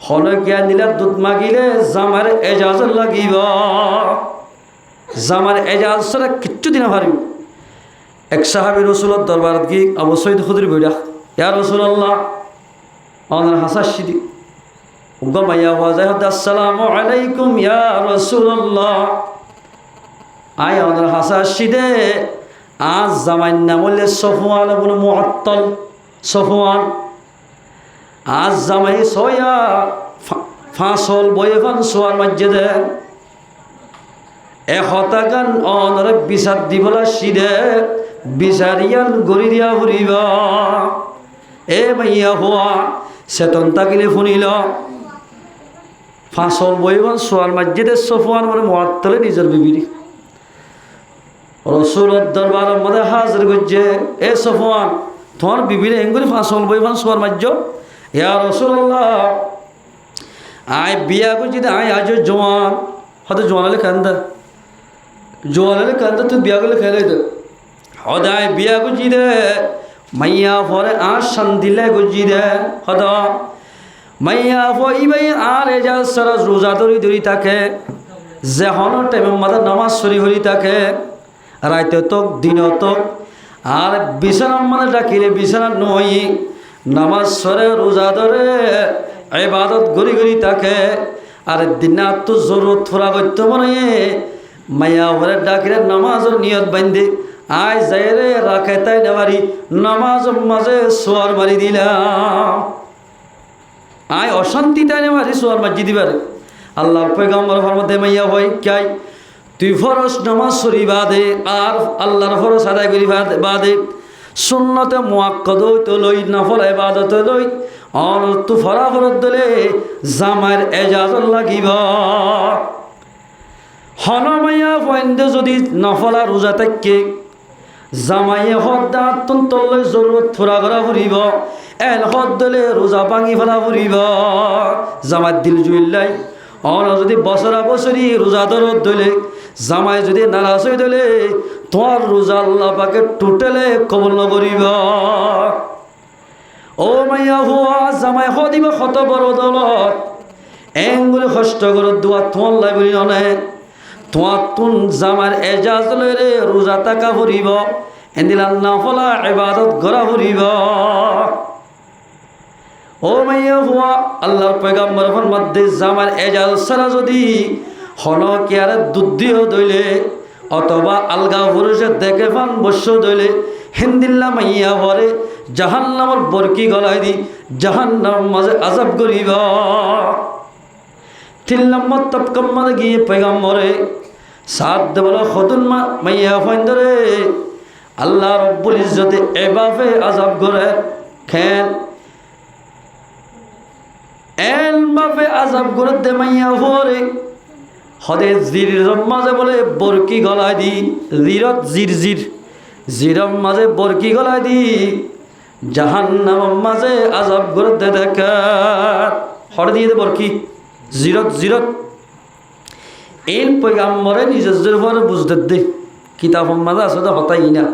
হলে গিয়া দিলে দুধ মাগিলে জামার এজাজ লাগিব জামার এজাজ ছাড়া কিচ্ছু দিনা পারিব এক সাহাবী রসুলের দরবার কি অবশ্যই খুদরি বইরা ইয়া রাসূলুল্লাহ আমার হাসাসিদি মাইয়া হওয়া আসসালামু আলাইকুম ইয়া রাসূলুল্লাহ আয় আমাদের হাসাসিদে আজ জামাইন নাম হলে সফওয়ান ইবনে মুআত্তাল সফওয়ান আজ জামাই সয়া ফাসল বয়ে ফান সোয়ার মসজিদে এ হতাগান অনরে বিচার দিবলা সিদে বিচারিয়ান গড়ি দিয়া ফুরিব এ মাইয়া হওয়া চেতন তাকিলে শুনিল ফাঁসল বইবান সোয়ার মসজিদে সফওয়ান মানে মুআত্তালে নিজের বিবিরি রসুলের দরবারের মধ্যে হাজির করছে এ সফওয়ান তোমার বিবিরে এঙ্গুলি ফাঁসল বইবান সোয়ার মসজিদ ইয়া রাসূলুল্লাহ আয় বিয়া করছি আয় আজ জোয়ান হয়তো জোয়ানালে কান্দা তুই বিয়া করলে খেলে দে হদায় বিয়া করছি দে মাইয়া পরে আর শান্তিলে করছি দে হদ মাইয়া ফইবাই আর এজা সারা রোজা ধরি থাকে যেহনো টাইমের মাথা নামাজ সরি হরি থাকে রাইতে তোক দিন তোক আর বিছানার মানে ডাকিলে বিছানা নই নামাজ সরে রোজা ধরে ইবাদত গড়ি থাকে আর দিনা তো জরুরত থোড়া করতে মনে মাইয়া ভরে ডাকিলে নামাজের নিয়ত বান্ধে আয় যাই রে রাখে তাই নেবারি নামাজের মাঝে সোয়ার মারি দিলাম আয় অশান্তি তাই নেবারি সোয়ার মারি দিবার আল্লাহ পয়গম্বর ফরমাতে মাইয়া হয় কাই তুই ফরজ নামাজ পড়ি বাদে আর আল্লাহর ফরজ আদায় করি বাদে সুন্নতে মুআক্কাদ হইতে লই নফল ইবাদত লই আর তু ফরাফরত দিলে জামাইর এজাজত লাগিব হনমাইয়া ফয়েন্দে যদি নফলা রোজা থাকে জামাইয়ে হদ্দাত তন্তলৈ জরুরত ফুরা করা ফুরিব এল হদ দিলে রোজা ভাঙি ফেলা ফুরিব জামাত দিল জুইল্লাই অন যদি বছরা বছরি রোজা দরদ দিলে জামাই যদি নারাজ হয়ে দিলে তোমার রোজা আল্লাহ পাকে টোটালে কবুল নকরিব ও মাইয়া হুয়া জামাই হদিব কত বড় দলত এঙ্গুলি কষ্ট করে দোয়া তোমার লাইবরি অনে তোমার তুন জামার এজাজ লইরে রোজা টাকা ফুরিব এন্দিল আল্লাহ ফলা ইবাদত করা ফুরিব ও মাইয়া হুয়া আল্লাহর পয়গম্বর মধ্যে জামার এজাজ ছাড়া যদি হন কেয়ারে দুধ দিও দইলে অথবা আলগা পুরুষের দেখে ফান বস্য দইলে হিন্দিল্লা মাইয়া ভরে জাহান্নামর বরকি গলায় দি জাহান্নাম মাঝে আজাব করিব 3 নম্বর তপকম মাঝে গিয়ে পয়গম্বরে সাত দেবল খতুন মাইয়া ফন্দরে আল্লাহ রব্বুল ইজ্জতে এবাফে আজাব করে খেন এল বাফে আজাব করে দে মাইয়া ভরে হদে জির মাঝে বলে বরকি গলায় দি জিরত জিরম মাঝে বরকি গলায় দি জাহান্নাম মাঝে আজাব করে দে দেখা হর দিয়ে দে বরকি জিরত এই পয়গাম্বরে নিজের পরে বুঝতে দে কিতাব মাঝে আসলে হতাই না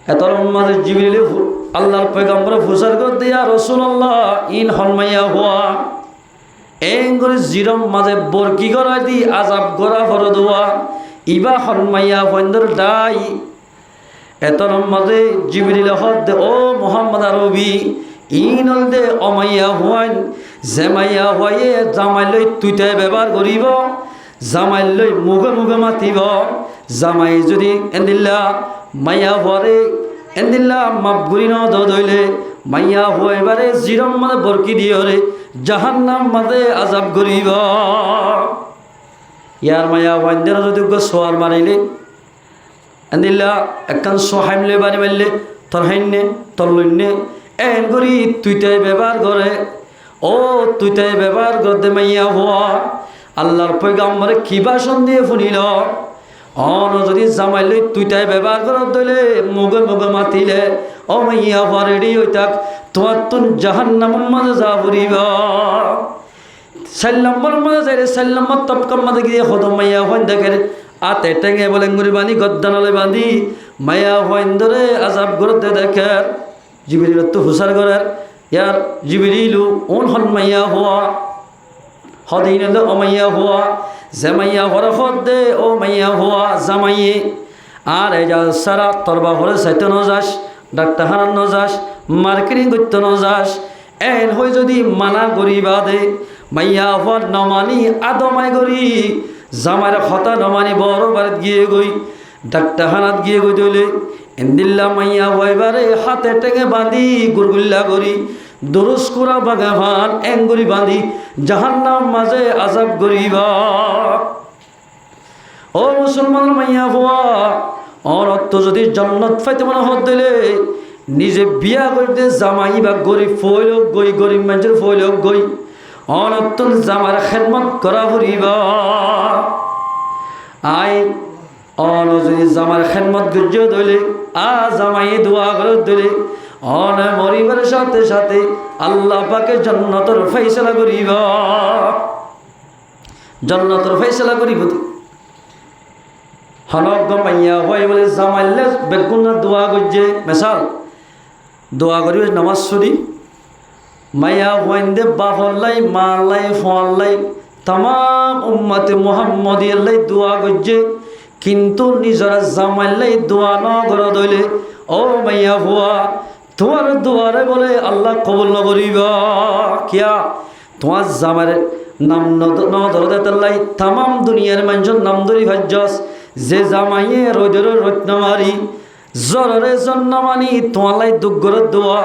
এত মাঝে জিবরিলে আল্লাহর পয়গাম্বরে ফুসার করে দিয়া রাসূলুল্লাহ ইন হনমাইয়া হওয়া এঙ্গুরি জিরম মাঝে বরকি গড়াই দি আজাব গড়া ফর দোয়া ইবা হনমাইয়া ফন্দর দাই এত মাঝে জিবরিল হদ ও মোহাম্মদ আরবি ইনল দে অমাইয়া হুয়ান জেমাইয়া হয়ে জামাই লই তুইতে ব্যবহার করিব জামাই লই মুখে মুখে মাতিব জামাই যদি এন্দিল্লা মাইয়া ভরে এন্দিল্লা মাপগুড়ি ন দইলে মাইয়া হইবারে জিরম মানে বরকি দিয়রে জাহান্নাম মাঝে আজাব করিব ইয়ার মাইয়া ওয়ান্দের যদি সোয়ার মারিলে এন্দিল্লা একখান সোহাইমলে বাড়ি মারলে তোর হাইনে তোর লইনে এন করি তুইতে ব্যবহার করে ও তুইতে ব্যবহার করতে মাইয়া হওয়া আল্লাহর পয়গাম্বরে কি ভাষণ দিয়ে শুনিল অন যদি জামাই লই তুইতে ব্যবহার করার দইলে মুগে মুগে মাতিলে ও মাইয়া হওয়া রেডি হই থাক তোমার তুন জাহান্নামের মাঝে যা ফুরিব 4 নম্বর মাঝে যাই 4 নম্বর তপকম মাঝে গিয়ে হদম মাইয়া হইন দেখে আতে টেঙে বলে গুড়ি বাঁধি গদ্দানালে বাঁধি মাইয়া হইন ধরে আজাব করতে দেখে জিবরিল তো হুসার করার ইয়ার জিবরিলু ওন হন মাইয়া হওয়া হদিন ও মাইয়া হওয়া জামাইয়া হরে হদ দে ও মাইয়া হওয়া জামাইয়ে আর এই যা সারা তরবা হরে সাইতে ন যাস ডাক্তার হারান ন যাস মার্কেটিং করতে ন যাস এন হয়ে যদি মানা করিবা দে মাইয়া হওয়ার নমানি আদমাই করি জামাইর হতা নমানি বড় বাড়িত গিয়ে গই ডাক্তার হানাত গিয়ে গই দইলে এন্দিল্লা মাইয়া হইবারে হাতে টেঙে বাঁধি গুরগুল্লা করি দুরুস কুরা বাগা ভান এঙ্গুরি বাঁধি জাহান্নাম মাঝে আজাব করিবা ও মুসলমান মাইয়া হওয়া অনত্য যদি জান্নাত পাইতে মনে হত দিলে নিজে বিয়া করতে জামাই বা গরিব ফইল গই গরিব মানুষের ফইল গই অনত্য জামার খেদমত করা ফুরিবা আই অন যদি জামার খেদমত গুজ্জ দিলে আ জামাই দোয়া করে দিলে অন মরিবার সাথে সাথে আল্লাহ পাকে জান্নাতের ফয়সালা করিব জান্নাতের ফয়সালা করিব হনক মাইয়া হয় বলে জামাইলে বেগুনা দোয়া করছে মেশাল দোয়া করিব নামাজ পড়ি মাইয়া হইন্দে বাফল্লাই মাল্লাই ফল্লাই তাম উম্মতে মুহাম্মদিয়াল্লাই দোয়া করছে কিন্তু নিজরা জামাইলাই দোয়া ন করে দইলে ও মাইয়া হুয়া তোমার দোয়ারে বলে আল্লাহ কবুল নকরিব কিয়া তোমার জামার নাম ন ধরদাই তাম দুনিয়ার মানুষের নাম ধরি ভাজ্যস যে জামাইয়ে রোদের রত্ন মারি জ্বরের জন্য মানি তোমালাই দুগ্গরের দোয়া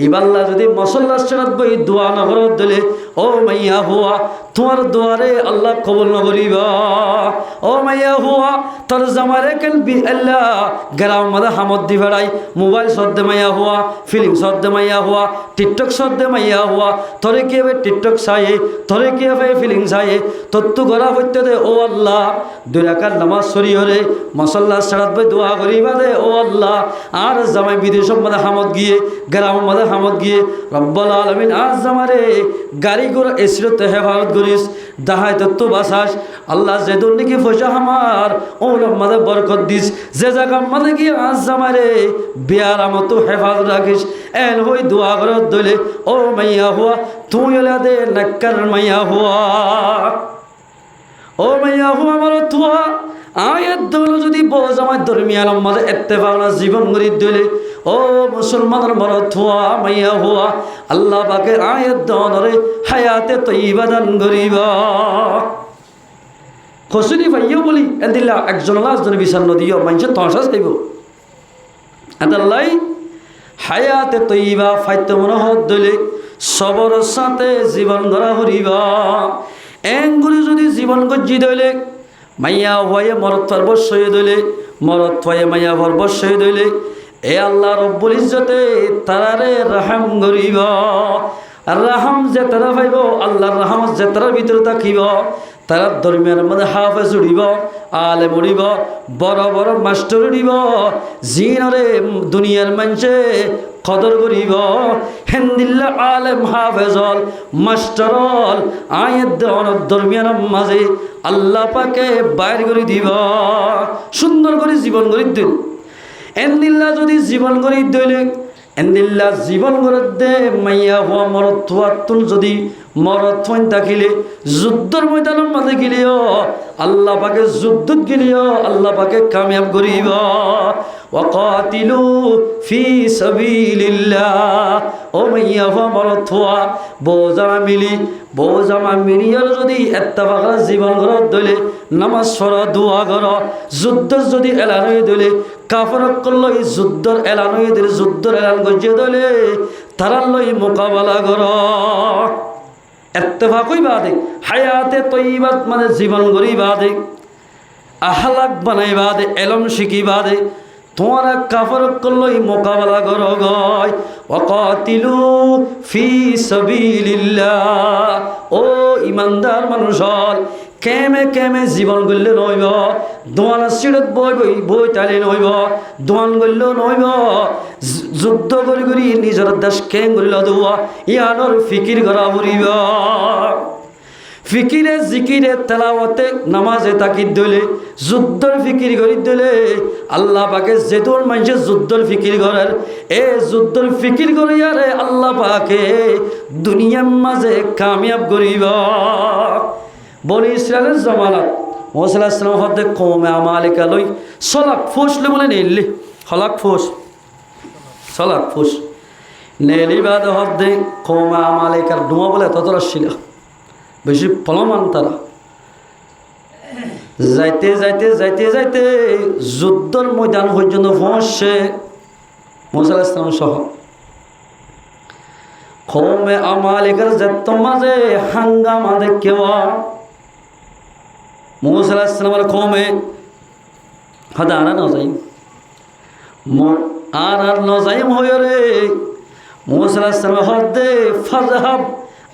ইবাল্লা যদি মসল্লা সেরাত বই দোয়া নগরত দিলে ও মাইয়া হুয়া তোমার দোয়ারে আল্লাহ কবুল নগরিবা। ও মাইয়া হুয়া তোর জামারে কেলবি আল্লাহ গ্রাম মাদা হামদ দি বেড়াই মোবাইল সদ্দে মাইয়া হুয়া ফিলিং সদ্দে মাইয়া হুয়া টিকটক সদ্দে মাইয়া হুয়া তোরে কি হবে টিকটক চাইয়ে তোরে কি হবে ফিলিং চাইয়ে তত্তু করা হইতে দে ও আল্লাহ 2 রাকাত নামাজ সরি হরে মসল্লা সেরাত বই দোয়া করিবা দে ও আল্লাহ। আর জামাই বিদেশ মাদা হামদ গিয়ে গ্রাম মাদা হামদ গিয়ে রব্বুল আলামিন আর জামারে গাড়ি ঘোড়া এসিরতে হেফাজত করিস দাহাই তত্ত্ব বাসাস আল্লাহ যে দুর্নীতি পয়সা আমার ও মাদে বরকত দিস যে জায়গা মাদে গিয়ে আজ জামারে বিয়ার আমতো হেফাজত রাখিস এন হই দোয়া করত দলে ও মাইয়া হুয়া তুই হলে দে নাক্কার মাইয়া হুয়া। ও মাইয়া হুয়া আমার তুয়া আয়াত দল যদি বোঝ আমার দরমিয়ান মাঝে এত্তেফানা জীবন গড়ি দিলে ও মুসলমানের মর থুয়া মাইয়া হুয়া আল্লাহ পাকে আয়াত দনরে হায়াতে তৈবা দান করিবা। খসুনি ভাইও বলি এদিল্লা একজন লাজনে বিচার নদীও মানুষ তহসা চাইব এদাল্লাই হায়াতে তৈবা ফাইতে মনে হত দিলে সবর সাথে জীবন গড়া হরিবা। এঙ্গুলি যদি জীবন গজ্জি দইলে মাইয়া হয়ে মরত্বর বসে দইলে মরত হয়ে মাইয়া ভর বসে দইলে এ আল্লাহ রব্বুল ইজ্জতে তারারে রাহাম করিব। রাহাম যে তারা পাইব আল্লাহর রাহাম যে তারার ভিতরে থাকিব তারা ধর্মের মধ্যে হাফেজ উড়িব আলেম উড়িব বড় বড় মাস্টার উড়িব জিনরে দুনিয়ার মানুষে কদর করিব হেন্দিল্লা আলেম হাফেজল মাস্টারল আয়াত দেওয়ান ধর্মিয়ার মাঝে আল্লাহ পাকে বাইর করে দিব সুন্দর করে জীবন করে দিল। এন্দিল্লা যদি জীবন করে দইলে এন্দিল্লা জীবন করে দে মাইয়া হওয়া মরত্বাতুন যদি মরত্বন থাকিলে যুদ্ধর ময়দানের মাঝে গেলেও আল্লাহ পাকে যুদ্ধত গেলেও আল্লাহ পাকে কামিয়াব করিব। ওয়াকাতিলু ফি সাবিলিল্লাহ ও মাইয়া হওয়া মরত্বা বোজামা মিলিয়ার যদি এত্তাবাগা জীবন ঘরত দইলে নামাজ পড়া দোয়া কর যুদ্ধর যদি এলান হয়ে দইলে কাফরক করল যুদ্ধর এলান হয়ে দিলে যুদ্ধর এলান গজিয়ে দইলে তারার লই মোকাবেলা কর। এত্তেফাকই বাদে হায়াতে তৈবাত মানে জীবন গড়ি বাদে আহলাক বানাই বাদে এলম শিখি বাদে তোমারা কাফরক করলই মোকাবেলা কর গয়। ওয়াকাতিলু ফি সাবিলিল্লাহ ও ইমানদার মানুষ কেমে কেমে জীবন গড়লে নইব দোয়ান সিঁড়ত বই তালে নইব দোয়ান গড়ল নইব যুদ্ধ করি করি নিজের দেশ কেং গড়িল দোয়া ইয়ানোর ফিকির করা ফুরিব ফিকিরে জিকিরে তেলাওয়াতে নামাজে তাকি দিলে যুদ্ধর ফিকির করি দিলে আল্লাহ পাকে যেদুর মানুষের যুদ্ধর ফিকির করার এ যুদ্ধর ফিকির করিয়ারে আল্লাহ পাকে দুনিয়ার মাঝে কামিয়াব করিব। বনি ইসরায়েলের জমানাত মুসা আলাইহিস সালাম হতে কওমে আমালিকা লই সলাক ফুসলে বলে নেলি হলাক ফুস সলাক ফুস নেলি বাদ হতে কওমে আমালিকার ডুমা বলে ততরা ছিল বেশি ফলমান তারা যাইতে যাইতে যাইতে যাইতে যুদ্ধর ময়দান পর্যন্ত পৌঁছছে মুসা আলাইহিস সালাম সহ কওমে আমালিকার যত মাঝে হাঙ্গামা দেখেওয়া মুসা আলাইহিস সালামের কওমে হদা আর নজাইম হয়ে রে মুসা আলাইহিস সালাম হদে ফাযহাব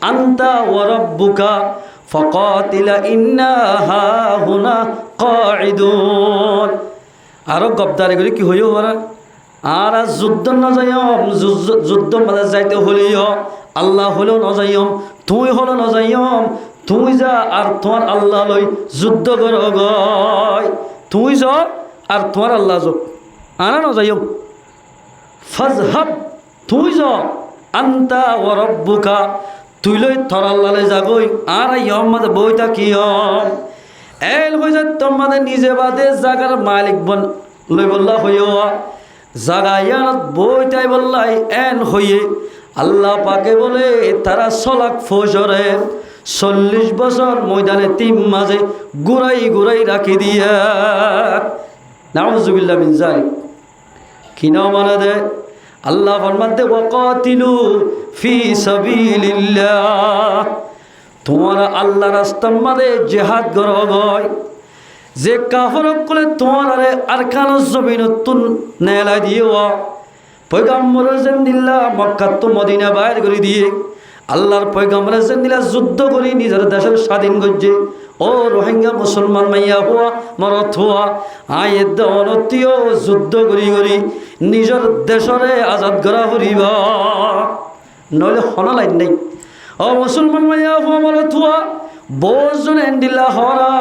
আনতা ওয়া রাব্বুকা ফাকাতিলা ইন্না হাহুনা কাঈদুন আরো গবদারি করে কি হইও ওরা আর যুদ্ধ না যাইম যুদ্ধ মাঝে যাইতে হলিও আল্লাহ হলো না যাইম তুই হলো না যাইম তুই যা আর তোমার আল্লাহ লই যুদ্ধ কর গয় তুই যা আর তোমার আল্লাহ যো আনা না যাইম ফাযহাব তুই যা আনতা ওয়া রাব্বুকা তুই লই তোর আল্লাহ লই যাগই আর ইয়ম মাঝে বইটা কি এল হয়ে যায় তোমাদের নিজে বাদে জাগার মালিক বন লই বললা হইও জাগায়াত বইটাই বললাই এন হইয়ে আল্লাহ পাকে বলে তারা সলাক ফজরে 40 বছর ময়দানে তিম মাঝে গুড়াই গুড়াই রাখি দিয়া নাউজুবিল্লাহ মিন যালিক কিনা মানে দে আল্লাহ ফরমাতে ওয়াকাতিলু ফি সাবিলিল্লাহ, তোমার আল্লাহ রাস্তার মধ্যে জিহাদ করো গয়। যে কাফর কলে তোমার আরে আরকান জমিনতুন নেলা দিও পয়গম্বর জিন্দিল্লাহ মক্কা তো মদিনা বাইর করে দিয়ে আল্লাহর পয়গম্বর জিন্দিল্লাহ যুদ্ধ করি নিজের দেশের স্বাধীন করছে। ও রোহিঙ্গা মুসলমান মাইয়া হওয়া মরত হওয়া আয়েদ অনতীয় যুদ্ধ করি করি নিজের দেশরে আজাদ করা করিবা, নইলে হন লাইন নাই। ও মুসলমান মাইয়া হওয়া মরত হওয়া বহুজন এন্ডিল্লা হরা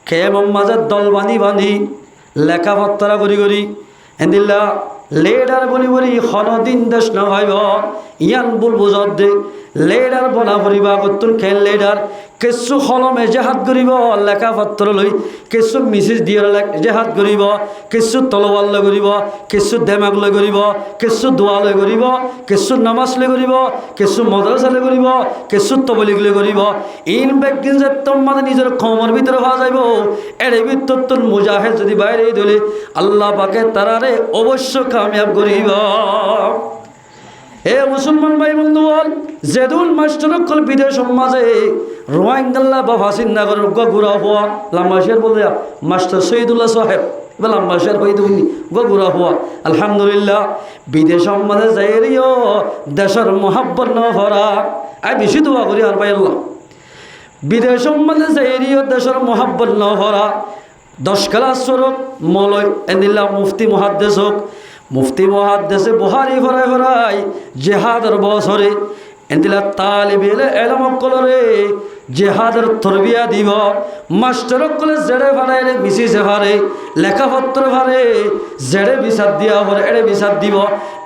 খেমম মাঝে দল বাঁধি বাঁধি লেখাপত্রা করি করি এন্দিল্লা লেডার বলি বলি হনদিন দেশ না হইব ইয়ান বুল বুঝত দে লেডার বনা পরিবা করতুন খেল লেডার কিছু হলমে জেহাদ করিব লেখাপত্র লই, কিছু মিছিস দিয়ে জেহাদ করিব, কিছু তলওয়াল লৈ করিব, কিছু দেমাগ লৈ করিব, কিছু দোয়া লৈ করিব, কিছু নামাজ লৈ করিব, কিছু মদ্রাসা লৈ করিব, কিছু তবলিগ লৈ করিব। ইন ব্যক্তিন যে তোমার নিজের কমর ভিতরে হওয়া যাইব এর ভিতর তোর মুজাহিদ যদি বাইরে দিলে আল্লাহ পাকে তারারে অবশ্য কামিয়াব করিব। এ মুসলমান ভাই বন্ধু বল যেদুল মাস্টারকল বিদেশ মাঝে রোহিঙ্গাল্লা বা ভাসিন্দাগর গুড়া হওয়া লাম্বাসের বলে মাস্টার শহীদুল্লাহ সাহেব এবার লাম্বাসের হয়ে তুমি গুড়া হওয়া আলহামদুলিল্লাহ বিদেশ মাঝে যাইও দেশের মহাব্বত ন ভরা আই বেশি দোয়া করি আর ভাই আল্লাহ বিদেশ মাঝে যাইও দেশের মহাব্বত ন ভরা 10 ক্লাস স্বরূপ মলয় এনিল্লা মুফতি মুহাদ্দিস হোক মুফতি মুহাদ্দিসে বুখারী ফরাই ফরাই জিহাদের বছরে এন্দিলা তালিবেল ইলম কলরে জিহাদের তরবিয়া দিব মাস্টার কলে জেড়ে ভাড়াইলে মিশিছে ভারে লেখাপত্র ভারে জেড়ে বিচার দিয়া হরে এড়ে বিচার দিব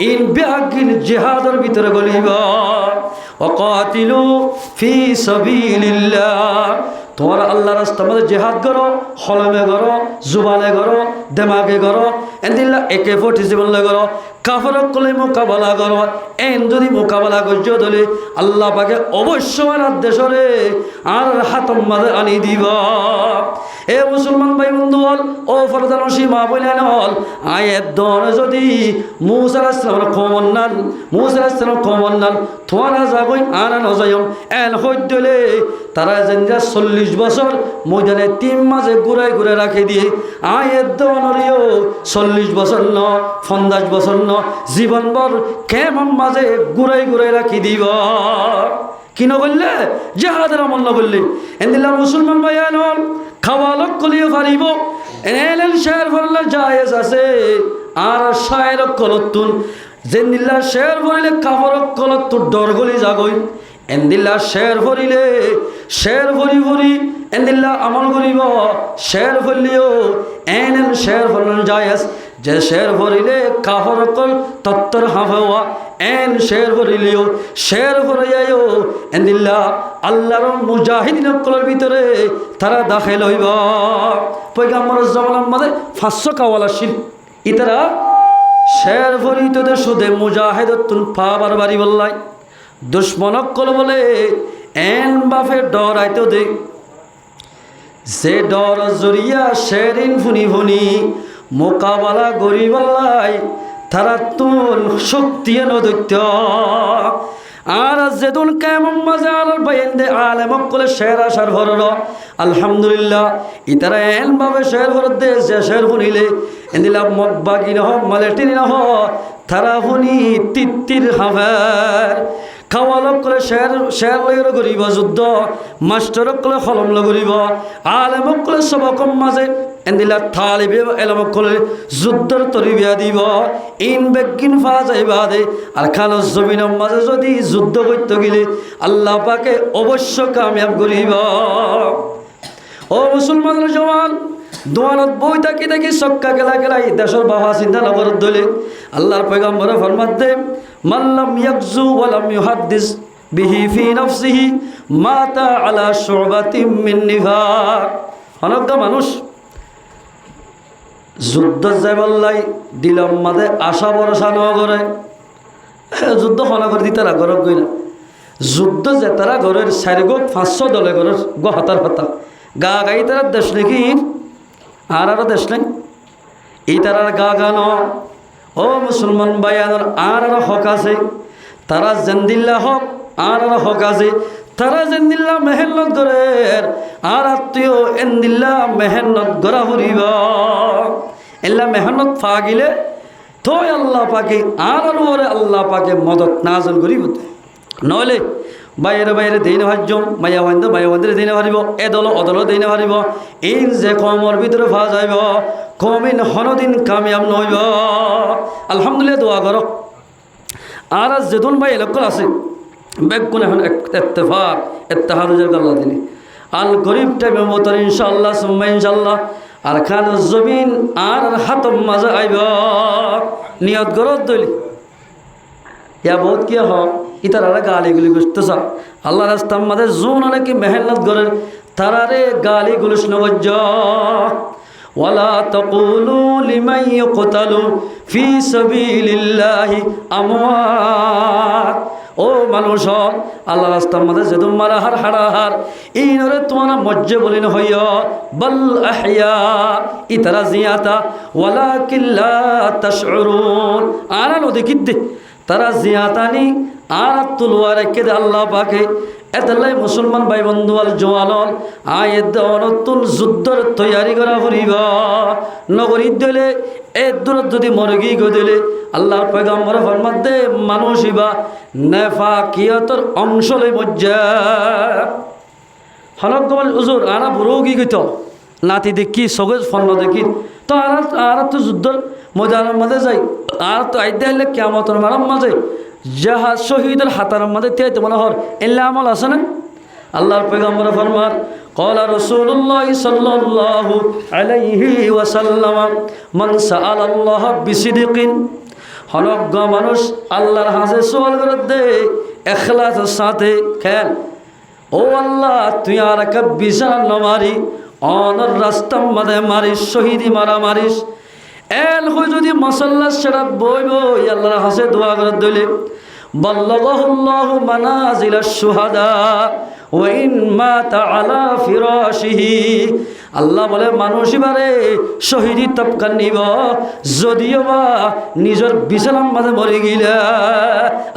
ইন বিহাগিন জিহাদের ভিতরে গলিব ওয়াকাতিলু ফি সাবিলিল্লাহ। তোমার আল্লাহ রাস্তার মধ্যে জেহাদ করো, হলমে করো, জুবানে করো, দেমাগে করো, এন্দিল্লা AK-47 করো, কাফরক কলে মোকাবেলা করো। এন যদি মোকাবেলা করছো তাহলে আল্লাহ পাকে অবশ্য আমার দেশরে আর হাতম মাঝে আনি দিব। এ মুসলমান ভাই বন্ধু বল ও ফরদানসী মা বললেন হল আয়ের দরে যদি মুসা আলাইহিস সালামের কমন্নান মুসা আলাইহিস সালাম কমন্নান তোরা যাগই আনা নজায়ম এন হইদলে তারা যেনরা 40 বছর ময়দানে 3 মাসে ঘুরাই ঘুরে রাখে দিয়ে আয়ের দনরিও 40 বছর ন 50 বছর ন জীবনভর কেমন মাঝে ঘুরাই ঘুরে রাখি দিব। কি না বললে জিহাদের আমল না বললে এন্দিল্লা মুসলমান ভাই আনল খাওয়া লোক কলিয়ে পারিব এলেন শের ভরলে জায়েজ আছে আর শায়ের কলতুন যেন্দিল্লা শের ভরিলে কাপড় কলতুর ডর গলি জাগই এন্দিল্লা শের ভরিলে শের ভরি ভরি এন্দিল্লা আমল করিব শের ভরলিও এলেন শের ভরলেন জায়েজ যে শের ভরিলে কাপড় কল তত্তর হাওয়া এন শের ভরিলিও শের ভরাইও এন্দিল্লা আল্লাহর মুজাহিদিন কলর ভিতরে তারা দাখিল হইব। পয়গম্বর জামানার মধ্যে 500 কাওয়ালা শিল ইতারা শের ভরিততে সুদে মুজাহিদতুন পাবার বাড়ি বললাই দুশ্মনক কল বলে এন বাফে ডরাইতো দে যে ডর জরিয়া শেরিন ফুনি ফুনি মোকাবেলা গরিবাল্লাই তারা তুন শক্তি নদৈত্য আর যেদুন কেমন মাঝে আলার বাইন্দে আলেমক কলে শের আসার ভরর আলহামদুলিল্লাহ ইতারা এন ভাবে শের ভর দে যে শের শুনিলে এদিলা মগবাগি নহ মালেটিনি নহ তারা শুনি তিত্তির হাফের খাওয়ালক করে শের লইর করিব যুদ্ধ মাস্টারক কলে কলম লগরিব আলেমক কলে সবকম মাঝে এন্দিলা তালিবে এলমক কলে যুদ্ধর তরিবিয়া দিব ইন বেগিন ফা যাইবা দে আর খালো জমিনের মাঝে যদি যুদ্ধ করতে গেলে আল্লাহ পাকে অবশ্য কামিয়াব করিব। ও মুসলমানের জওয়ান দোয়ানত বই থাকি দেখি সক্কা গেলা গেলাই দেশের বাবা চিন্তা নগর দলে আল্লাহর পয়গম্বর ফরমাত দে মাল্লাম ইয়াকজু ওয়ালাম ইউহাদ্দিস বিহি ফি নফসিহি মাতা আলা শুবাতিম মিন নিফাক। অনেক মানুষ যুদ্ধ যাইবাল্লাই দিলম মাঝে আশা ভরসা ন করে যুদ্ধ হনা করে দিতারা ঘরক গই না যুদ্ধ যে তারা ঘরের 400 দলে ঘরের হাতার হাতা গা গাই তারা দেশ নাকি আর দেশ নেই এই তারার গা গানো ও মুসলমান ভাইয়ানোর আর হক আছে, তারা জেন্দিল্লা হক আর হক আছে, তারা জেন্দিল্লা মেহনত করে আর আত্মীয় এন্দিল্লা মেহনত করা ফুরিব। এল্লা মেহনত ফা গিলে তো আল্লাহ পাকে আর ওরে আল্লাহ পাকে মদত নাজল করিব। নইলে বাইরে বাইরে দিন ভাজ্যম মায়া বান্ধব দিনে পারিব, এদল অদল দিনে পারিব। ইন যে কমর ভিতরে ফা যাইব কমিন হনদিন কামিয়াব নইব। আলহামদুলিল্লাহ দোয়া করো। আর যেদুন ভাই এলকল আছে বেগুন এখন ইত্তেফাক ইত্তেহাদুজের আল্লাহ দিনে আল গরিব টাইমে মতন ইনশাআল্লাহ সুম্মা ইনশাআল্লাহ আর খান জমিন আর হাতম মাঝে আইব নিয়ত গরত দলি ইয়া বহুত কি হোক ইতারা গালিগুলি গুছতেছ আল্লাহ রাস্তার মাঝে জোন অনেকে মেহনত করে তারারে গালি গুলিস নবজ্জ। ওয়ালা তাকুলু লিমান ইউকতালু ফি সাবিলিল্লাহি আমওয়াত। ও মানুষ আল্লাহ রাস্তার মাঝে যে তোমার হার হাড়াহার এই নরে তোমার মজ্জে বলিন হইয় বল আহইয়া ইতারা জিয়াতা ওয়ালাকিন লা তাশউরুন। আর নদীকিত দে তারা জিয়াতানি আর তুলওয়ার কেদে আল্লাহ পাকে এতলাই মুসলমান ভাই বন্ধু আল জোয়ালল আয়েদ অনতুন যুদ্ধর তৈয়ারি করা ফুরিব নগরী দিলে এ দূর যদি মরগি গো দিলে আল্লাহর পয়গম্বর ফরমাত দে মানুষিবা নেফাকিয়তর অংশ লই মজ্জা হলক গবল হুজুর আরা বুড়ো কি কইত নাতি দেখি সগজ ফন্ন দেখি তো আর তো যুদ্ধর ময়দানের মাঝে যাই আর তো আইতে হলে কিয়ামতের মারার মাঝে যাহা শহীদের হাতার মাঝে তে তোমার হর এল্লা আমল আছে না। আল্লাহর পয়গম্বর ফরমান قال رسول الله صلى الله عليه وسلم من سأل الله بصدق হলক মানুষ আল্লাহর হাতে সওয়াল করে দে ইখলাসের সাথে খেল ও আল্লাহ তুই আর কা বিশাল নমারি অনর রাস্তার মাঝে মারিস শহীদি মারা মারিস এল হই যদি মাসাল্লাহ সেরা বইব আল্লাহর হাতে দোয়া করে দিলে বাল্লাগাহুল্লাহু মানাজিলাশ শুহাদা ওয়া ইন মাতা আলা ফিরাশিহি। আল্লাহ বলে মানুষ এবারে শহীদি তবকা নিব যদিও বা নিজের বিছানার মাঝে মরে গিলা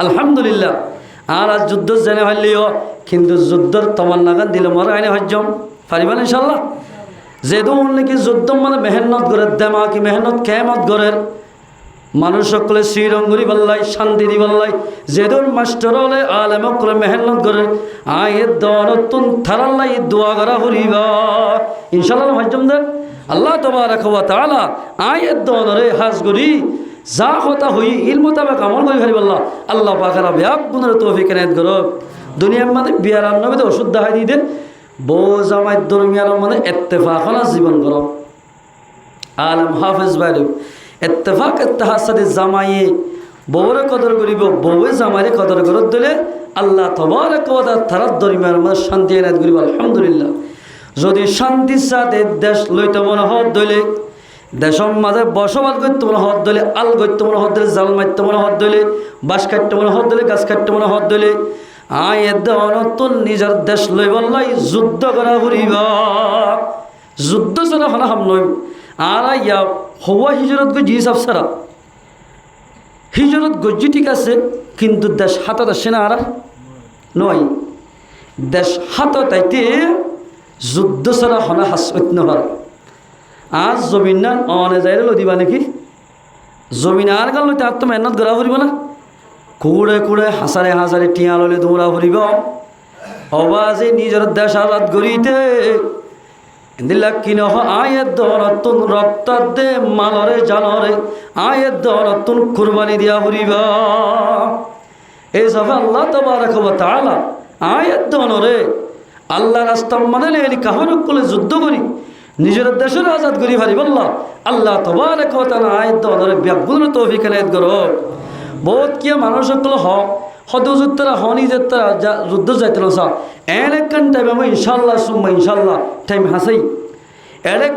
আলহামদুলিল্লাহ। আর আজ যুদ্ধ জেনে হইলিও কিন্তু যুদ্ধর তোমার নাগান দিলে মরা আইনে হজ্জম পারিবেন ইনশাআল্লাহ। যেদুন নাকি যুদ্ধ মানে মেহনত করে দেমাকি মেহনত কেমত করে মানুষ সকলে শ্রীরঙ্গুরি বল্লাই শান্তি দি বল্লাই যেদুন মাস্টার হলে আলেম করে মেহনত করে আয়ের দনতুন থারাল্লাই দোয়া করা হরিব ইনশাআল্লাহ হজ্জম দে আল্লাহ তাবারাক ওয়া তাআলা আয়ের দনরে হাজ করি যা কথা হই ইল মোতাবেক আমল করি হারিব আল্লাহ আল্লাহ পাকের ব্যাপ গুণের তৌফিক এনায়েত করো। দুনিয়ার মধ্যে বিয়ার নবীতে ওষুধ দেখাই দিয়ে দেন বউ জামাই দরমিয়ার মানে ইত্তেফাকনা জীবন করো আলম হাফেজ বাইরে ইত্তেফাক ইত্তেহাদ সাথে জামাইয়ে বউরে কদর করিব বউয়ে জামাইরে কদর করত দিলে আল্লাহ তাবারাক ওয়া তাআলা তার দরমিয়ার মধ্যে শান্তি এনায়েত করিব আলহামদুলিল্লাহ। যদি শান্তির সাথে দেশ লইতে মনে হত দিলে দেশের মাঝে বসবাস করতে মনে হত দিলে আল করতে মনে হত দিলে জাল মারতে মনে হত দিলে বাঁশ কাটতে মনে হত দিলে গাছ কাটতে মনে হত দিলে নতুন নিজের দেশ লই বললাই যুদ্ধ করা ফুরিব যুদ্ধ ছাড়া হনা হাম নই আর ইয়া হওয়া হিজরত গজি সব সারা হিজরত গজি ঠিক আছে কিন্তু দেশ হাতত আসে না আর নয় দেশ হাতত আইতে যুদ্ধ ছাড়া হনা হাসত নহর আজ জমিন না অনে যাইলে লো দিবা নাকি জমিন আর গাল লইতে আর তো মেহনত করা ফুরিব না কুড়ে কুড়ে হাসারে হাসারে টিয়া ললে দৌড়া ফুরিব অবাজে নিজের দেশ আলাদ গড়িতে দিলা কি নহ আয়ের দরতুন রক্ত দে মালরে জানরে আয়ের দরতুন কুরবানি দিয়া ফুরিব এই সব আল্লাহ তাবারাক ওয়া তাআলা আয়ের দনরে আল্লাহ রাস্তা মানে এলি কাহরক কোলে যুদ্ধ করি নিজের দেশের আজাদ করি পারিব আল্লাহ আল্লাহ তাবারাক ওয়া তাআলা আয়ের দনরে ব্যাগুন তৌফিক এনায়েত করো। বহুত কিয়া মানুষ সকল হদুজুত্তরা হনি যেতারা যুদ্ধ যাইতে না এলেকান টাইম আমি ইনশাল্লাহ সুম্মা ইনশাল্লাহ টাইম হাসেই এলেক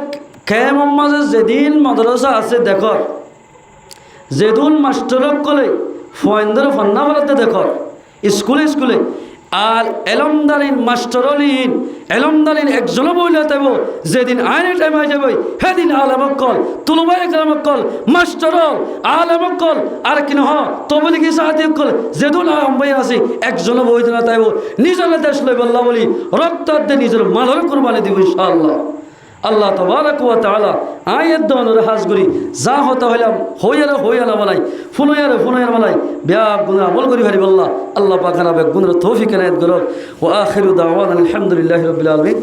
খেম মাঝে যেদিন মাদ্রাসা আছে দেখ যেদিন মাস্টারক কলে ফয়েন্দর ফন্না ফলাতে দেখ স্কুলে স্কুলে আর এলমদারিন মাস্টরলিন এলমদারিন একজন বইলে দেব যেদিন আইনে টাইম হয়ে যাবে সেদিন আলমকল তুলবাই কালামকল মাস্টর আলমকল আর কি নহ তবলিগি সাহায্যকল যেদুল আম্বাই আছে একজন বইতে না তাইব নিজের দেশ লই বল্লা বলি রক্ত দিয়ে নিজের মালর কোরবানি দিব ইনশাআল্লাহ। আল্লাহ তাবারাক ওয়া তাআলা আয়াত দনর হাজ করি যা হতা হইলাম হইয়ালা বলাই ফুনয়ার বলাই বিয়া গুণ আমল করি ভারি বল্লাহ আল্লাহ পাক না বে গুণর তৌফিক এনায়েত করুক ওয়া আখিরু দাওয়ানা আলহামদুলিল্লাহি রাব্বিল আলামিন।